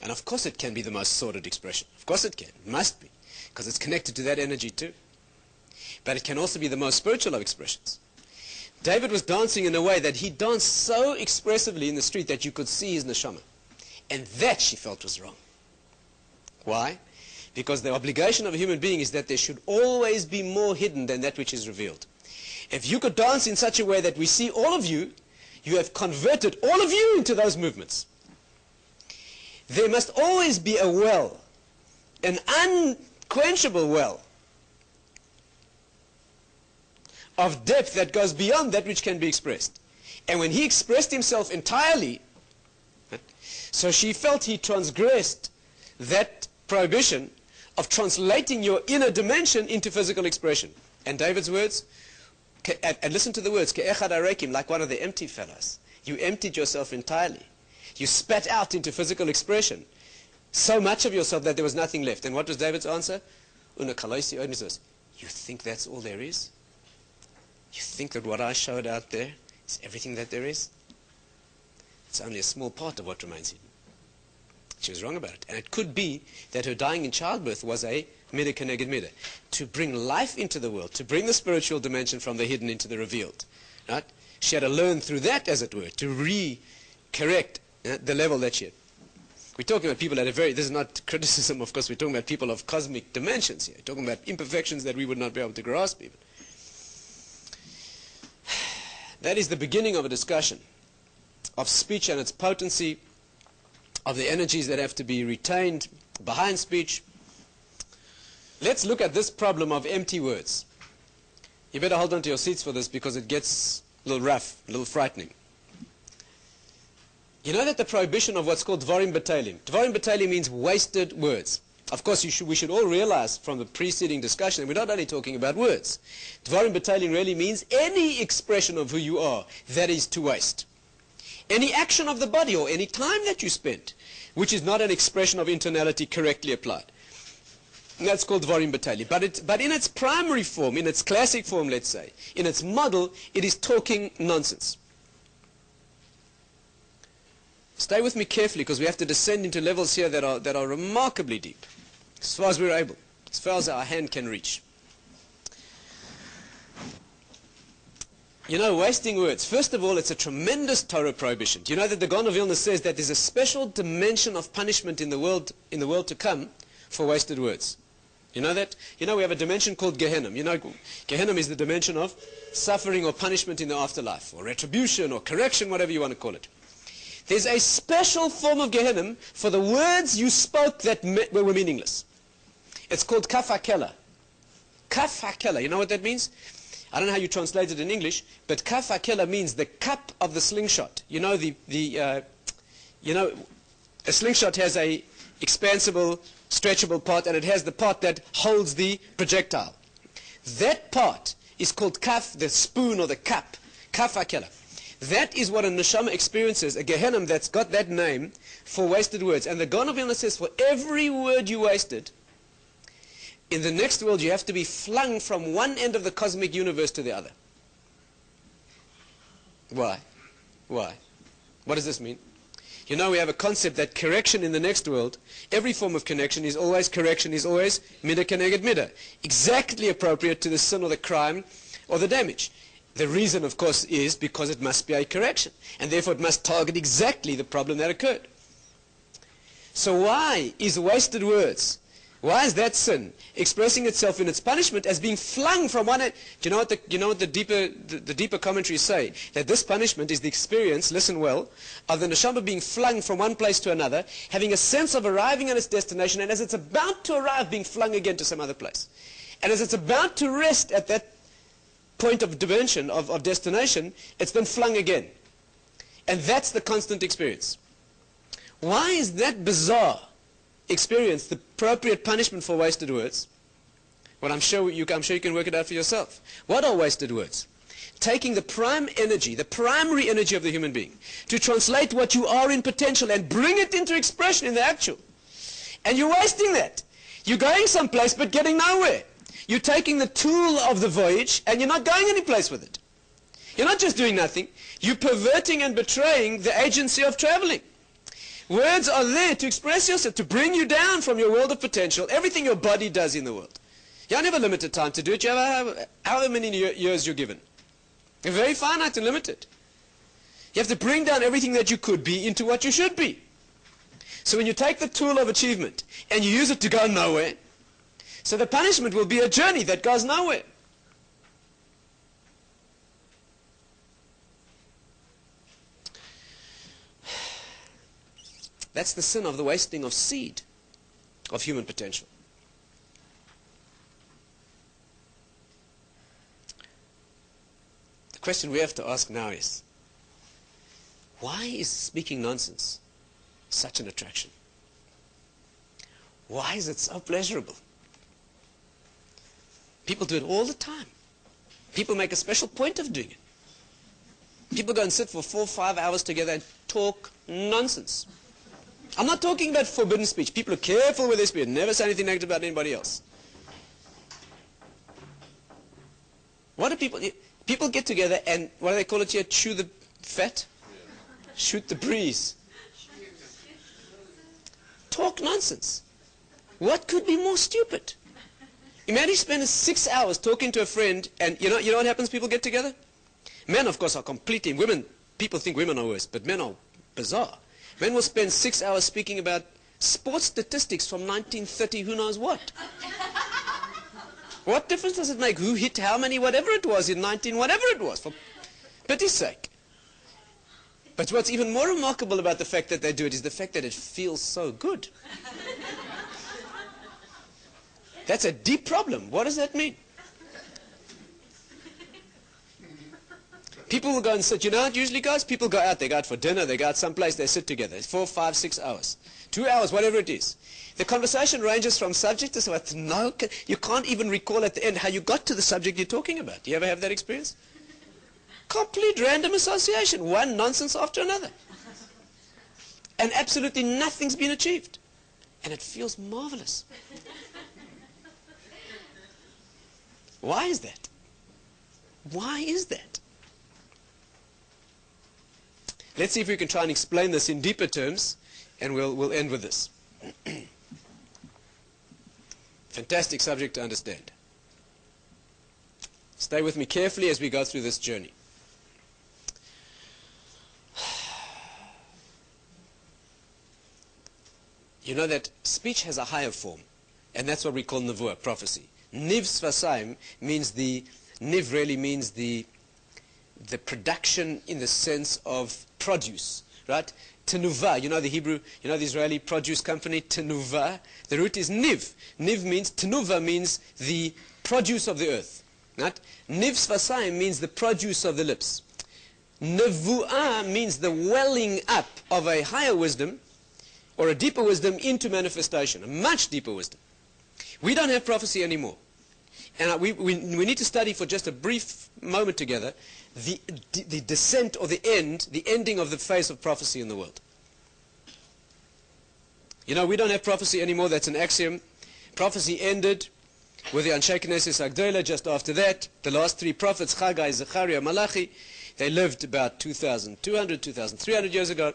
And of course it can be the most sordid expression. Of course it can. It must be. Because it's connected to that energy too. But it can also be the most spiritual of expressions. David was dancing in a way that he danced so expressively in the street that you could see his neshama. And that she felt was wrong. Why? Because the obligation of a human being is that there should always be more hidden than that which is revealed. If you could dance in such a way that we see all of you, you have converted all of you into those movements. There must always be a well, an unquenchable well of depth that goes beyond that which can be expressed. And when he expressed himself entirely, so she felt he transgressed that prohibition of translating your inner dimension into physical expression. And David's words, and listen to the words, ke'echad ha'reikim, like one of the empty fellows. You emptied yourself entirely. You spat out into physical expression so much of yourself that there was nothing left. And what was David's answer? You think that's all there is? You think that what I showed out there is everything that there is? It's only a small part of what remains hidden. She was wrong about it. And it could be that her dying in childbirth was a midah keneged midah, to bring life into the world, to bring the spiritual dimension from the hidden into the revealed. Right? She had to learn through that, as it were, to re-correct the level that she had. We're talking about people that are this is not criticism, of course, we're talking about people of cosmic dimensions here. We're talking about imperfections that we would not be able to grasp even. That is the beginning of a discussion of speech and its potency, of the energies that have to be retained behind speech. Let's look at this problem of empty words. You better hold on to your seats for this because it gets a little rough, a little frightening. You know that the prohibition of what's called dvarim batalim. Dvarim batalim means wasted words. Of course, we should all realize from the preceding discussion that we're not only talking about words. Dvarim b'tailim really means any expression of who you are that is to waste. Any action of the body or any time that you spend, which is not an expression of internality correctly applied. And that's called Dvarim b'tailim. But in its primary form, in its classic form, let's say, in its model, it is talking nonsense. Stay with me carefully, because we have to descend into levels here that are remarkably deep, as far as we're able, as far as our hand can reach. You know, wasting words. First of all, it's a tremendous Torah prohibition. Do you know that the Gaon of Vilna says that there's a special dimension of punishment in the world to come for wasted words? You know that? You know, we have a dimension called Gehenna. You know, Gehenna is the dimension of suffering or punishment in the afterlife, or retribution, or correction, whatever you want to call it. There's a special form of Gehenna for the words you spoke that were meaningless. It's called kaf hakela. Kaf hakela. You know what that means? I don't know how you translate it in English, but kaf hakela means the cup of the slingshot. You know, a slingshot has a expansible, stretchable part, and it has the part that holds the projectile. That part is called kaf, the spoon or the cup. Kaf hakela. That is what a neshama experiences, a Gehenna that's got that name for wasted words. And the Gaon of Vilna says, for every word you wasted, in the next world you have to be flung from one end of the cosmic universe to the other. Why? Why? What does this mean? You know, we have a concept that correction in the next world, every form of correction is always midah keneged midah, exactly appropriate to the sin or the crime or the damage. The reason, of course, is because it must be a correction, and therefore it must target exactly the problem that occurred. So why is wasted words, why is that sin expressing itself in its punishment as being flung from one end? Do you know what the deeper commentaries say? That this punishment is the experience, listen well, of the neshama being flung from one place to another, having a sense of arriving at its destination, and as it's about to arrive, being flung again to some other place. And as it's about to rest at that point of dimension, of destination, it's been flung again. And that's the constant experience. Why is that bizarre experience the appropriate punishment for wasted words? Well, I'm sure you can work it out for yourself. What are wasted words? Taking the prime energy, the primary energy of the human being, to translate what you are in potential and bring it into expression in the actual. And you're wasting that. You're going someplace but getting nowhere. You're taking the tool of the voyage and you're not going any place with it. You're not just doing nothing. You're perverting and betraying the agency of traveling. Words are there to express yourself, to bring you down from your world of potential, everything your body does in the world. You don't have a limited time to do it. You have however many years you're given. You're very finite and limited. You have to bring down everything that you could be into what you should be. So when you take the tool of achievement and you use it to go nowhere, so the punishment will be a journey that goes nowhere. That's the sin of the wasting of seed of human potential. The question we have to ask now is, why is speaking nonsense such an attraction? Why is it so pleasurable? People do it all the time. People make a special point of doing it. People go and sit for 4 or 5 hours together and talk nonsense. I'm not talking about forbidden speech. People are careful with their speech. Never say anything negative about anybody else. What do people get together and, what do they call it here? Chew the fat? Yeah. Shoot the breeze. Talk nonsense. What could be more stupid? Imagine spending 6 hours talking to a friend, and you know what happens? People get together. Men, of course, are completely. Women, people think women are worse, but men are bizarre. Men will spend 6 hours speaking about sports statistics from 1930, who knows what. What difference does it make? Who hit how many, whatever it was in whatever it was, for pity's sake. But what's even more remarkable about the fact that they do it is the fact that it feels so good. That's a deep problem. What does that mean? People will go and sit. You know how it usually goes? People go out. They go out for dinner. They go out someplace. They sit together. 4, 5, 6 hours 2 hours, whatever it is. The conversation ranges from subject to subject. No, you can't even recall at the end how you got to the subject you're talking about. Do you ever have that experience? Complete random association, one nonsense after another. And absolutely nothing's been achieved. And it feels marvelous. Why is that? Why is that? Let's see if we can try and explain this in deeper terms, and we'll end with this. Fantastic subject to understand. Stay with me carefully as we go through this journey. You know that speech has a higher form, and that's what we call nevuah, prophecy. Niv svasaim means niv really means the production in the sense of produce, right? Tenuvah, you know the Hebrew, you know the Israeli produce company, Tenuvah. The root is niv. Niv means, Tenuvah means the produce of the earth, right? Niv svasaim means the produce of the lips. Nevuah means the welling up of a higher wisdom, or a deeper wisdom into manifestation, a much deeper wisdom. We don't have prophecy anymore. And we need to study for just a brief moment together the descent or the ending of the phase of prophecy in the world. You know, we don't have prophecy anymore, that's an axiom. Prophecy ended with the Anshe Knesset Agdola. Just after that, the last three prophets, Haggai, Zechariah, Malachi, they lived about 2,200, 2,300 years ago.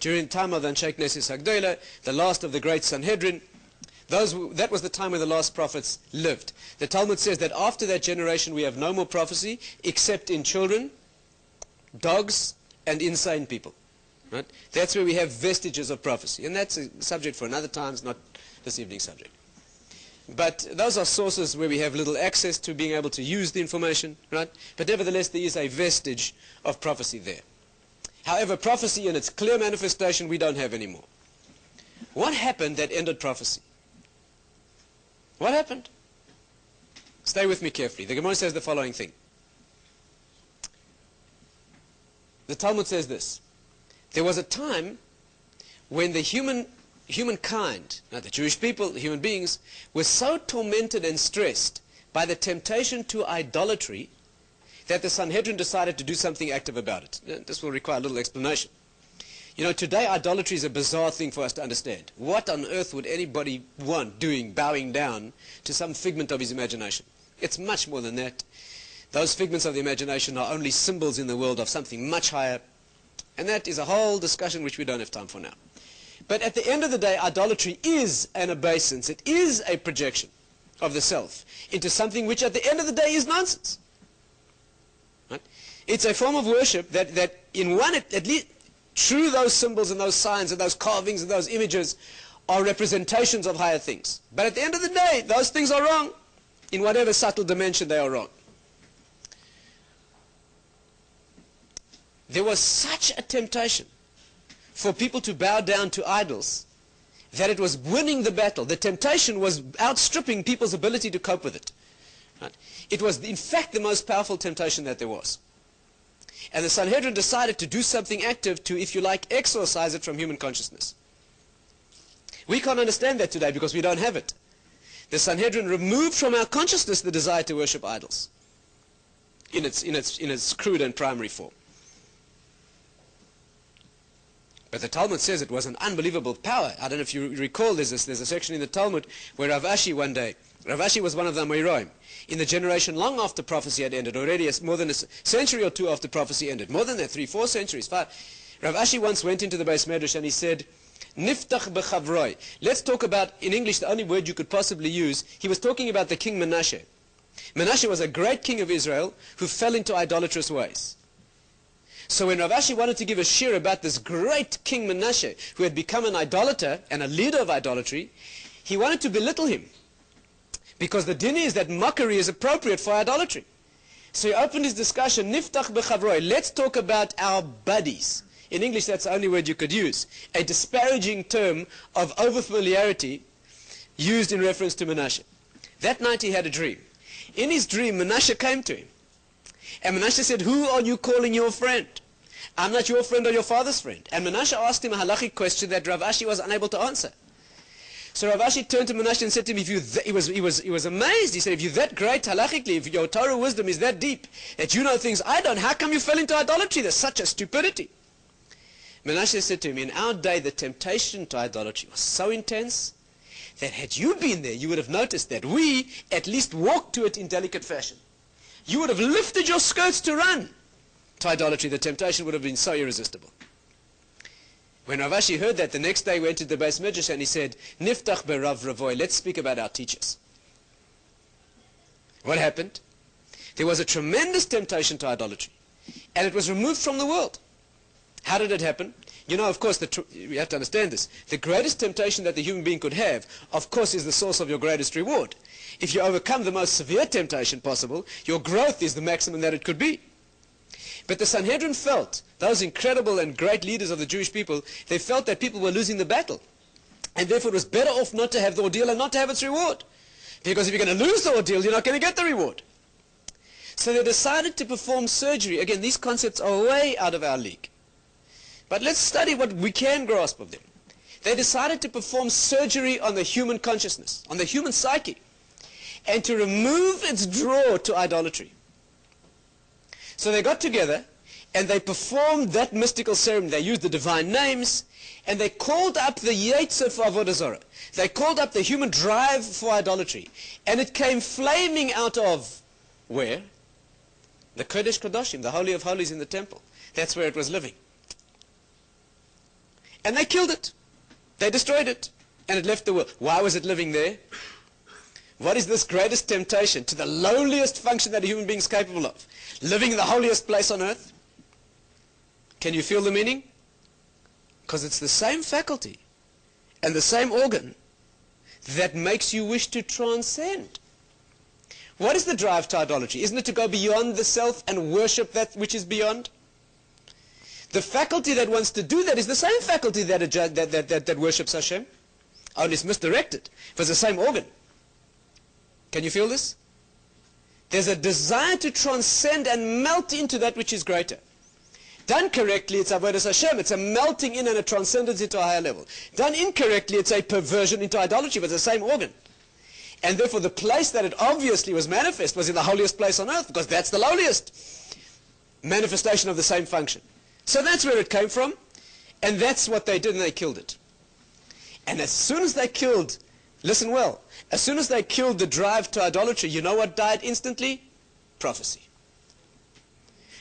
During the time of the Anshe Knesset Agdola, the last of the great Sanhedrin, that was the time when the last prophets lived. The Talmud says that after that generation we have no more prophecy except in children, dogs, and insane people. Right? That's where we have vestiges of prophecy. And that's a subject for another time, it's not this evening's subject. But those are sources where we have little access to being able to use the information. Right? But nevertheless there is a vestige of prophecy there. However, prophecy in its clear manifestation we don't have anymore. What happened that ended prophecy? What happened? Stay with me carefully. The Gemara says the following thing. The Talmud says this. There was a time when the humankind, not the Jewish people, the human beings, were so tormented and stressed by the temptation to idolatry that the Sanhedrin decided to do something active about it. This will require a little explanation. You know, today idolatry is a bizarre thing for us to understand. What on earth would anybody want doing, bowing down to some figment of his imagination? It's much more than that. Those figments of the imagination are only symbols in the world of something much higher. And that is a whole discussion which we don't have time for now. But at the end of the day, idolatry is an obeisance. It is a projection of the self into something which at the end of the day is nonsense. Right? It's a form of worship that in one, at least, through those symbols and those signs and those carvings and those images are representations of higher things. But at the end of the day, those things are wrong. In whatever subtle dimension they are wrong. There was such a temptation for people to bow down to idols that it was winning the battle. The temptation was outstripping people's ability to cope with it. Right? It was, in fact, the most powerful temptation that there was. And the Sanhedrin decided to do something active to, if you like, exorcise it from human consciousness. We can't understand that today because we don't have it. The Sanhedrin removed from our consciousness the desire to worship idols in its crude and primary form. But the Talmud says it was an unbelievable power. I don't know if you recall, there's a section in the Talmud where Rav Ashi one day, Rav Ashi was one of the Amoraim. In the generation long after prophecy had ended, already more than a century or two after prophecy ended, more than that, 3-4 centuries, 5. Rav Ashi once went into the Beis Medrash and he said, Niftach b'chavroi. Let's talk about, in English, the only word you could possibly use. He was talking about the king Menashe. Menashe was a great king of Israel who fell into idolatrous ways. So when Rav Ashi wanted to give a shir about this great king Menashe, who had become an idolater and a leader of idolatry, he wanted to belittle him. Because the din is that mockery is appropriate for idolatry. So he opened his discussion, Niftach b'chavroi. Let's talk about our buddies. In English, that's the only word you could use. A disparaging term of over-familiarity used in reference to Menashe. That night he had a dream. In his dream, Menashe came to him. And Menashe said, who are you calling your friend? I'm not your friend or your father's friend. And Menashe asked him a halachic question that Rav Ashi was unable to answer. So Rav Ashi turned to Menashe and said to him, he was amazed. He said, if you're that great halachically, if your Torah wisdom is that deep, that you know things I don't, how come you fell into idolatry? There's such a stupidity. Menashe said to him, in our day the temptation to idolatry was so intense that had you been there, you would have noticed that we at least walked to it in delicate fashion. You would have lifted your skirts to run to idolatry. The temptation would have been so irresistible. When Rav Ashi heard that, the next day he went to the Beis Midrash and he said, Niftach berav ravoy, let's speak about our teachers. What happened? There was a tremendous temptation to idolatry, and it was removed from the world. How did it happen? You know, of course, you have to understand this. The greatest temptation that the human being could have, of course, is the source of your greatest reward. If you overcome the most severe temptation possible, your growth is the maximum that it could be. But the Sanhedrin felt, those incredible and great leaders of the Jewish people, they felt that people were losing the battle. And therefore it was better off not to have the ordeal and not to have its reward. Because if you're going to lose the ordeal, you're not going to get the reward. So they decided to perform surgery. Again, these concepts are way out of our league. But let's study what we can grasp of them. They decided to perform surgery on the human consciousness, on the human psyche, and to remove its draw to idolatry. So they got together and they performed that mystical ceremony. They used the divine names and they called up the Yetzer for Avodah Zarah. They called up the human drive for idolatry. And it came flaming out of where? The Kodesh Kodashim, the Holy of Holies in the temple. That's where it was living. And they killed it. They destroyed it. And it left the world. Why was it living there? What is this greatest temptation to the lowliest function that a human being is capable of? Living in the holiest place on earth? Can you feel the meaning? Because it's the same faculty and the same organ that makes you wish to transcend. What is the drive to idolatry? Isn't it to go beyond the self and worship that which is beyond? The faculty that wants to do that is the same faculty that worships Hashem. Only it's misdirected. But it's the same organ. Can you feel this? There's a desire to transcend and melt into that which is greater. Done correctly, it's Avodas Hashem. It's a melting in and a transcendence into a higher level. Done incorrectly, it's a perversion into idolatry, but it's the same organ. And therefore the place that it obviously was manifest was in the holiest place on earth, because that's the lowliest manifestation of the same function. So that's where it came from, and that's what they did, and they killed it. And as soon as they killed, listen well, as soon as they killed the drive to idolatry, you know what died instantly? Prophecy.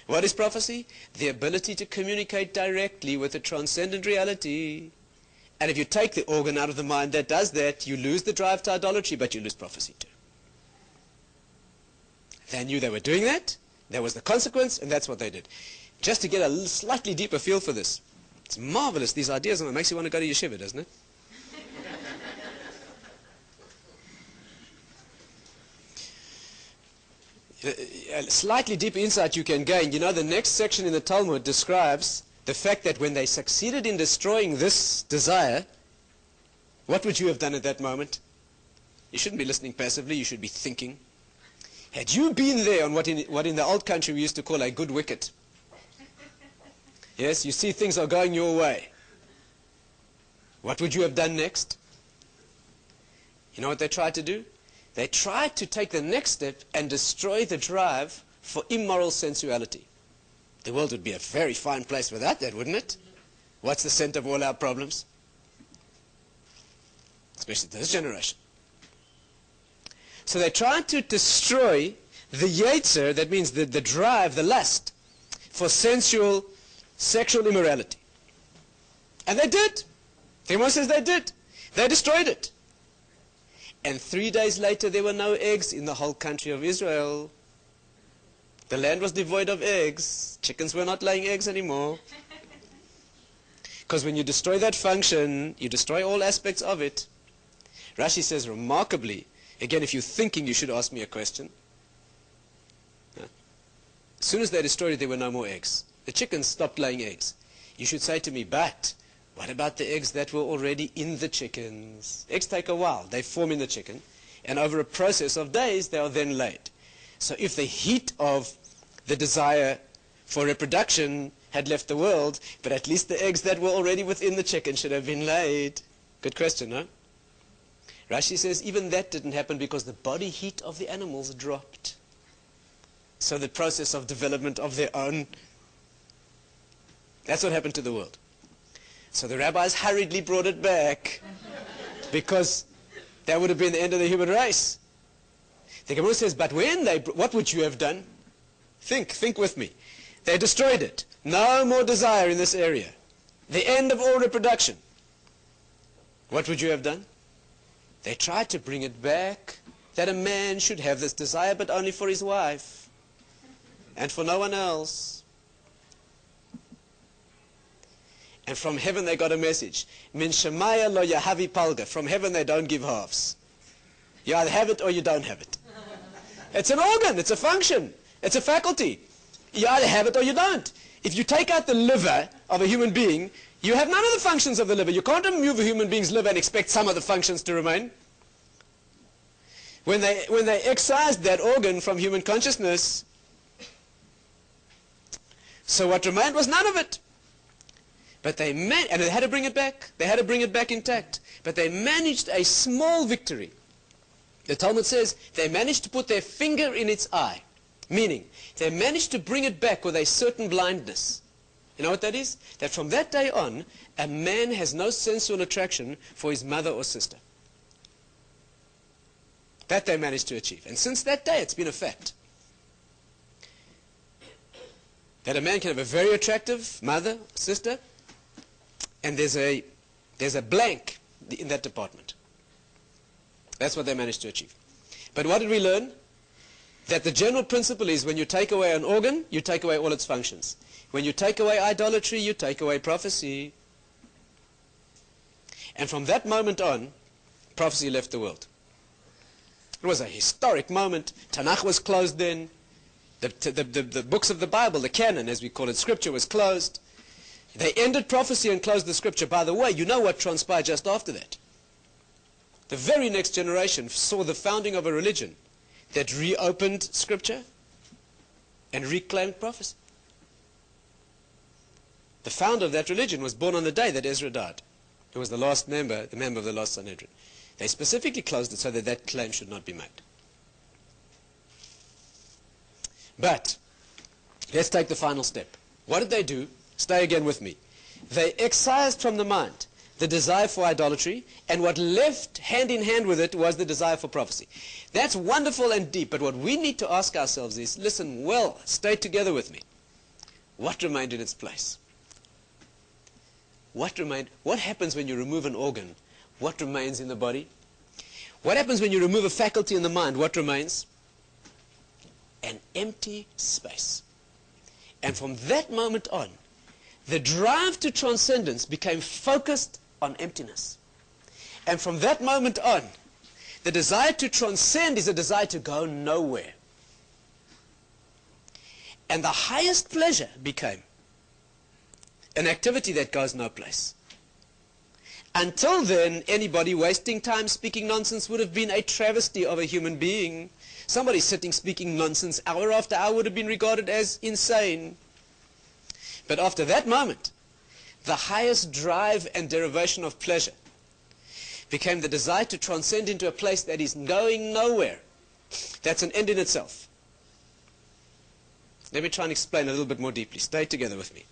What is prophecy? The ability to communicate directly with a transcendent reality. And if you take the organ out of the mind that does that, you lose the drive to idolatry, but you lose prophecy too. They knew they were doing that. That was the consequence, and that's what they did. Just to get a slightly deeper feel for this. It's marvelous, these ideas, and it makes you want to go to yeshiva, doesn't it? A slightly deeper insight you can gain. You know, the next section in the Talmud describes the fact that when they succeeded in destroying this desire, what would you have done at that moment? You shouldn't be listening passively, you should be thinking. Had you been there on what in the old country we used to call a good wicket, yes, you see things are going your way, what would you have done next? You know what they tried to do? They tried to take the next step and destroy the drive for immoral sensuality. The world would be a very fine place without that, wouldn't it? What's the center of all our problems? Especially this generation. So they tried to destroy the Yetzer, that means the drive, the lust, for sensual, sexual immorality. And they did. The Gemara says they did. They destroyed it. And 3 days later, there were no eggs in the whole country of Israel. The land was devoid of eggs. Chickens were not laying eggs anymore. Because when you destroy that function, you destroy all aspects of it. Rashi says remarkably, again, if you're thinking, you should ask me a question. As soon as they destroyed it, there were no more eggs. The chickens stopped laying eggs. You should say to me, but what about the eggs that were already in the chickens? Eggs take a while. They form in the chicken. And over a process of days, they are then laid. So if the heat of the desire for reproduction had left the world, but at least the eggs that were already within the chicken should have been laid. Good question, no? Rashi says even that didn't happen because the body heat of the animals dropped. So the process of development of their own, that's what happened to the world. So the rabbis hurriedly brought it back because that would have been the end of the human race. The Gemara says, but when what would you have done? Think with me. They destroyed it. No more desire in this area. The end of all reproduction. What would you have done? They tried to bring it back, that a man should have this desire, but only for his wife, and for no one else. And from heaven they got a message. Min shemaya lo yahavi palga. From heaven they don't give halves. You either have it or you don't have it. It's an organ, it's a function, it's a faculty. You either have it or you don't. If you take out the liver of a human being, you have none of the functions of the liver. You can't remove a human being's liver and expect some of the functions to remain. When they excised that organ from human consciousness, so what remained was none of it. But they and they had to bring it back. They had to bring it back intact. But they managed a small victory. The Talmud says they managed to put their finger in its eye. Meaning, they managed to bring it back with a certain blindness. You know what that is? That from that day on, a man has no sensual attraction for his mother or sister. That they managed to achieve. And since that day, it's been a fact. That a man can have a very attractive mother, sister, and there's a blank in that department. That's what they managed to achieve. But what did we learn? That the general principle is when you take away an organ, you take away all its functions. When you take away idolatry, you take away prophecy. And from that moment on, prophecy left the world. It was a historic moment. Tanakh was closed then. The books of the Bible, the canon as we call it, scripture was closed. They ended prophecy and closed the scripture. By the way, you know what transpired just after that? The very next generation saw the founding of a religion that reopened scripture and reclaimed prophecy. The founder of that religion was born on the day that Ezra died. He was the last member, the member of the last Sanhedrin. They specifically closed it so that that claim should not be made. But let's take the final step. What did they do? Stay again with me. They excised from the mind the desire for idolatry, and what left hand in hand with it was the desire for prophecy. That's wonderful and deep, but what we need to ask ourselves is, listen well, stay together with me. What remained in its place? What remained? What happens when you remove an organ? What remains in the body? What happens when you remove a faculty in the mind? What remains? An empty space. And from that moment on, the drive to transcendence became focused on emptiness. And from that moment on, the desire to transcend is a desire to go nowhere. And the highest pleasure became an activity that goes no place. Until then, anybody wasting time speaking nonsense would have been a travesty of a human being. Somebody sitting speaking nonsense hour after hour would have been regarded as insane. But after that moment, the highest drive and derivation of pleasure became the desire to transcend into a place that is going nowhere. That's an end in itself. Let me try and explain a little bit more deeply. Stay together with me.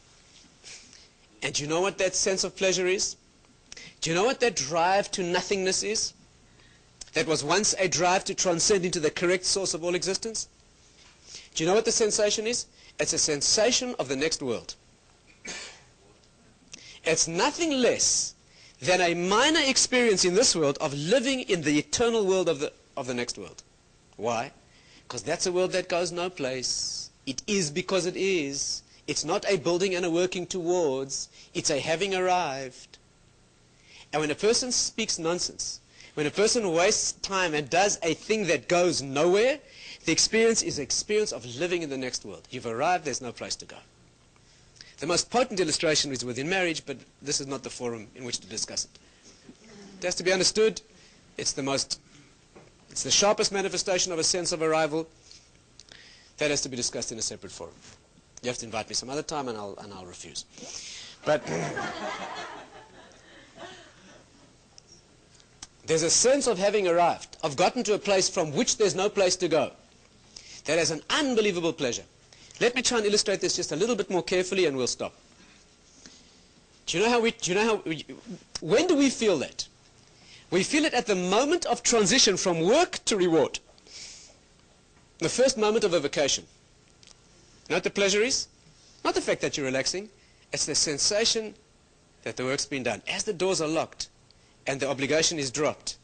And do you know what that sense of pleasure is? Do you know what that drive to nothingness is? That was once a drive to transcend into the correct source of all existence? Do you know what the sensation is? It's a sensation of the next world. It's nothing less than a minor experience in this world of living in the eternal world of the next world. Why? Because that's a world that goes no place. It is because it is. It's not a building and a working towards. It's a having arrived. And when a person speaks nonsense, when a person wastes time and does a thing that goes nowhere, the experience is the experience of living in the next world. You've arrived, there's no place to go. The most potent illustration is within marriage, but this is not the forum in which to discuss it. It has to be understood. It's the sharpest manifestation of a sense of arrival. That has to be discussed in a separate forum. You have to invite me some other time, and I'll refuse. But there's a sense of having arrived, of gotten to a place from which there's no place to go. That is an unbelievable pleasure. Let me try and illustrate this just a little bit more carefully, and we'll stop. When do we feel that? We feel it at the moment of transition from work to reward. The first moment of a vacation. You know what the pleasure is? Not the fact that you're relaxing. It's the sensation that the work's been done. As the doors are locked and the obligation is dropped,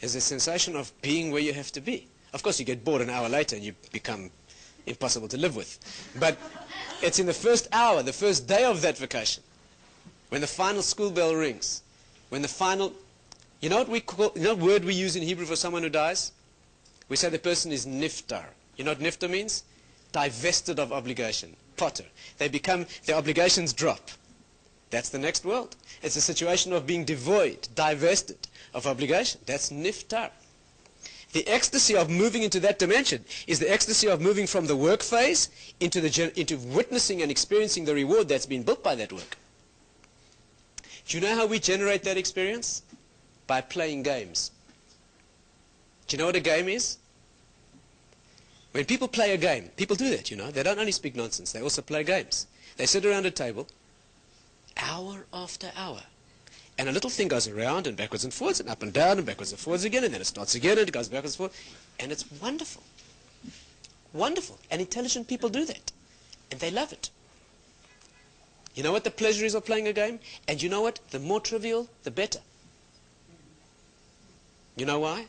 there's a sensation of being where you have to be. Of course, you get bored an hour later and you become impossible to live with. But it's in the first hour, the first day of that vacation, when the final school bell rings, when the final... You know what word we use in Hebrew for someone who dies? We say the person is niftar. You know what niftar means? Divested of obligation. Potter. Their obligations drop. That's the next world. It's a situation of being devoid, divested of obligation. That's niftar. The ecstasy of moving into that dimension is the ecstasy of moving from the work phase into witnessing and experiencing the reward that's been built by that work. Do you know how we generate that experience? By playing games. Do you know what a game is? When people play a game, people do that, you know. They don't only speak nonsense, they also play games. They sit around a table, hour after hour, and a little thing goes around and backwards and forwards and up and down and backwards and forwards again, and then it starts again and it goes backwards and forwards, and it's wonderful. Wonderful. And intelligent people do that, and they love it. You know what the pleasure is of playing a game? And you know what? The more trivial, the better. You know why?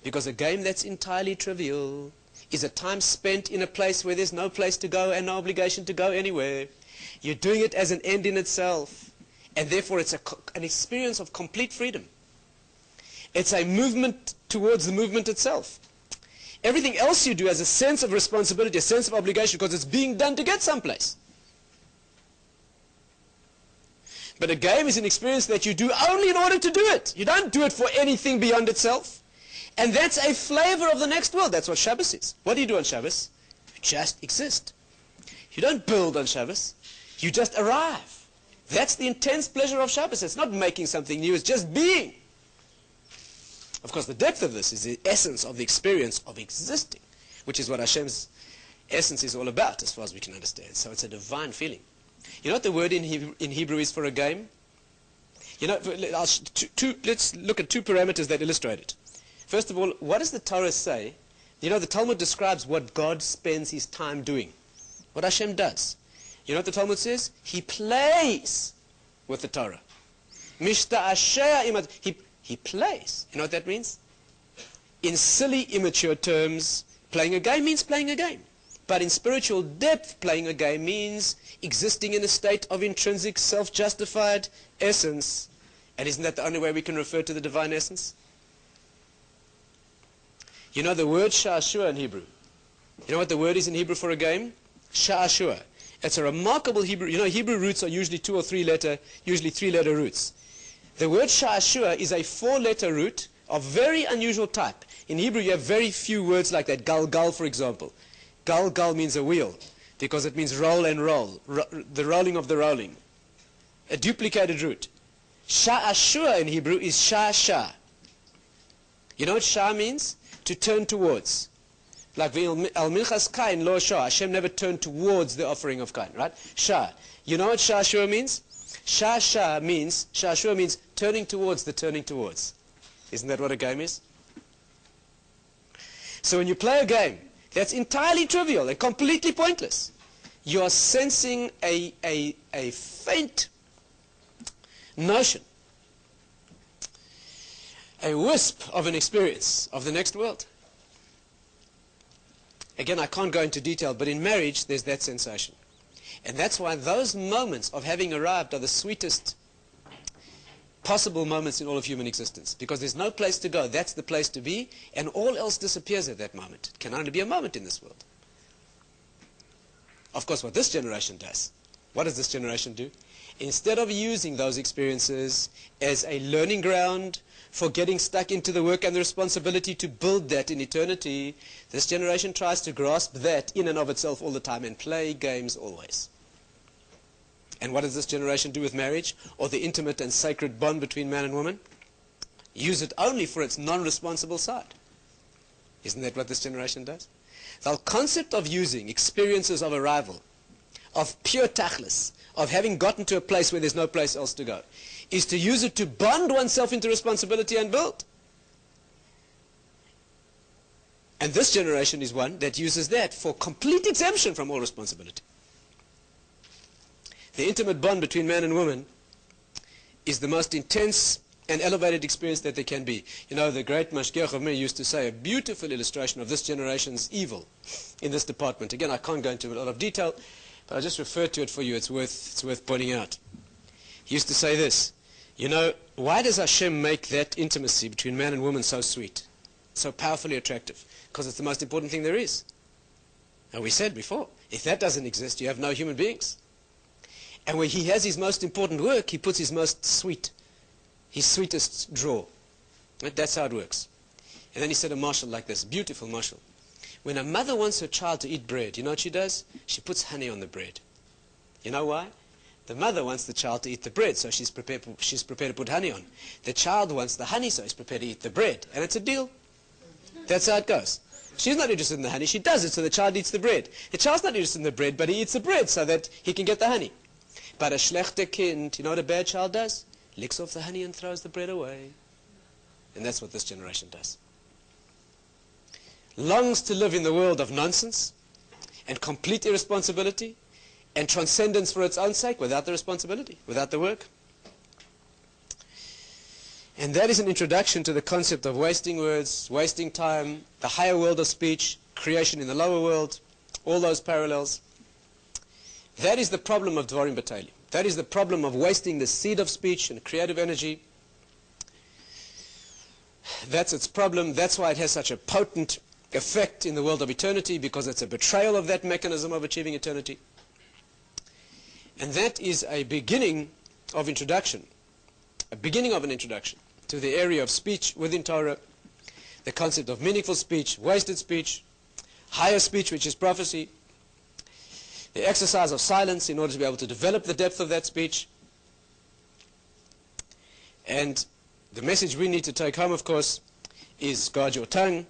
Because a game that's entirely trivial is a time spent in a place where there's no place to go and no obligation to go anywhere. You're doing it as an end in itself, and therefore it's an experience of complete freedom. It's a movement towards the movement itself. Everything else you do has a sense of responsibility, a sense of obligation, because it's being done to get someplace. But a game is an experience that you do only in order to do it. You don't do it for anything beyond itself. And that's a flavor of the next world. That's what Shabbos is. What do you do on Shabbos? You just exist. You don't build on Shabbos. You just arrive. That's the intense pleasure of Shabbos. It's not making something new. It's just being. Of course, the depth of this is the essence of the experience of existing, which is what Hashem's essence is all about, as far as we can understand. So it's a divine feeling. You know what the word in Hebrew is for a game? You know, let's look at two parameters that illustrate it. First of all, what does the Torah say? You know, the Talmud describes what God spends his time doing. What Hashem does. You know what the Talmud says? He plays with the Torah. He plays. You know what that means? In silly, immature terms, playing a game means playing a game. But in spiritual depth, playing a game means existing in a state of intrinsic, self-justified essence. And isn't that the only way we can refer to the divine essence? You know the word sha'ashua in Hebrew. You know what the word is in Hebrew for a game? Sha'ashua. It's a remarkable Hebrew. You know, Hebrew roots are usually usually three-letter roots. The word sha'ashua is a four-letter root of very unusual type. In Hebrew, you have very few words like that. Gal, for example. Gal means a wheel, because it means roll and roll, the rolling of the rolling. A duplicated root. Sha'ashua in Hebrew is sha. You know what sha means? To turn towards. Like al minchas kain lo sha. Hashem never turned towards the offering of kain, right? Sha. You know what sha'ashua means? Sha'ashua means turning towards the turning towards. Isn't that what a game is? So when you play a game that's entirely trivial and completely pointless, you are sensing a faint notion, a wisp of an experience of the next world. Again, I can't go into detail, but in marriage there's that sensation. And that's why those moments of having arrived are the sweetest possible moments in all of human existence, because there's no place to go. That's the place to be, and all else disappears at that moment. It can only be a moment in this world. Of course, what this generation does, what does this generation do? Instead of using those experiences as a learning ground for getting stuck into the work and the responsibility to build that in eternity, this generation tries to grasp that in and of itself all the time and play games always. And what does this generation do with marriage, or the intimate and sacred bond between man and woman? Use it only for its non-responsible side. Isn't that what this generation does? The whole concept of using experiences of arrival, of pure tachlis, of having gotten to a place where there's no place else to go, is to use it to bond oneself into responsibility and build. And this generation is one that uses that for complete exemption from all responsibility. The intimate bond between man and woman is the most intense and elevated experience that there can be. You know, the great Mashgiach of me used to say a beautiful illustration of this generation's evil in this department. Again, I can't go into a lot of detail, but I just refer to it for you. It's worth pointing out. He used to say this, you know, why does Hashem make that intimacy between man and woman so sweet, so powerfully attractive? Because it's the most important thing there is. And we said before, if that doesn't exist, you have no human beings. And where he has his most important work, he puts his most sweet, his sweetest drawer. Right? That's how it works. And then he said a mashal like this, beautiful mashal. When a mother wants her child to eat bread, you know what she does? She puts honey on the bread. You know why? The mother wants the child to eat the bread, so she's prepared to put honey on. The child wants the honey, so he's prepared to eat the bread. And it's a deal. That's how it goes. She's not interested in the honey. She does it so the child eats the bread. The child's not interested in the bread, but he eats the bread so that he can get the honey. But a schlechte kind, you know what a bad child does? Licks off the honey and throws the bread away. And that's what this generation does. Longs to live in the world of nonsense and complete irresponsibility and transcendence for its own sake, without the responsibility, without the work. And that is an introduction to the concept of wasting words, wasting time, the higher world of speech, creation in the lower world, all those parallels. That is the problem of Dvarim B'Teilim. That is the problem of wasting the seed of speech and creative energy. That's its problem. That's why it has such a potent effect in the world of eternity, because it's a betrayal of that mechanism of achieving eternity. And that is a beginning of introduction, a beginning of an introduction to the area of speech within Torah, the concept of meaningful speech, wasted speech, higher speech, which is prophecy, the exercise of silence in order to be able to develop the depth of that speech. And the message we need to take home, of course, is guard your tongue,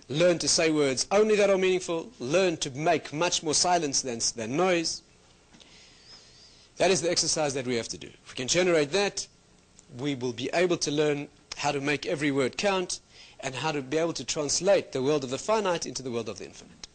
learn to say words only that are meaningful, learn to make much more silence than noise. That is the exercise that we have to do. If we can generate that, we will be able to learn how to make every word count and how to be able to translate the world of the finite into the world of the infinite.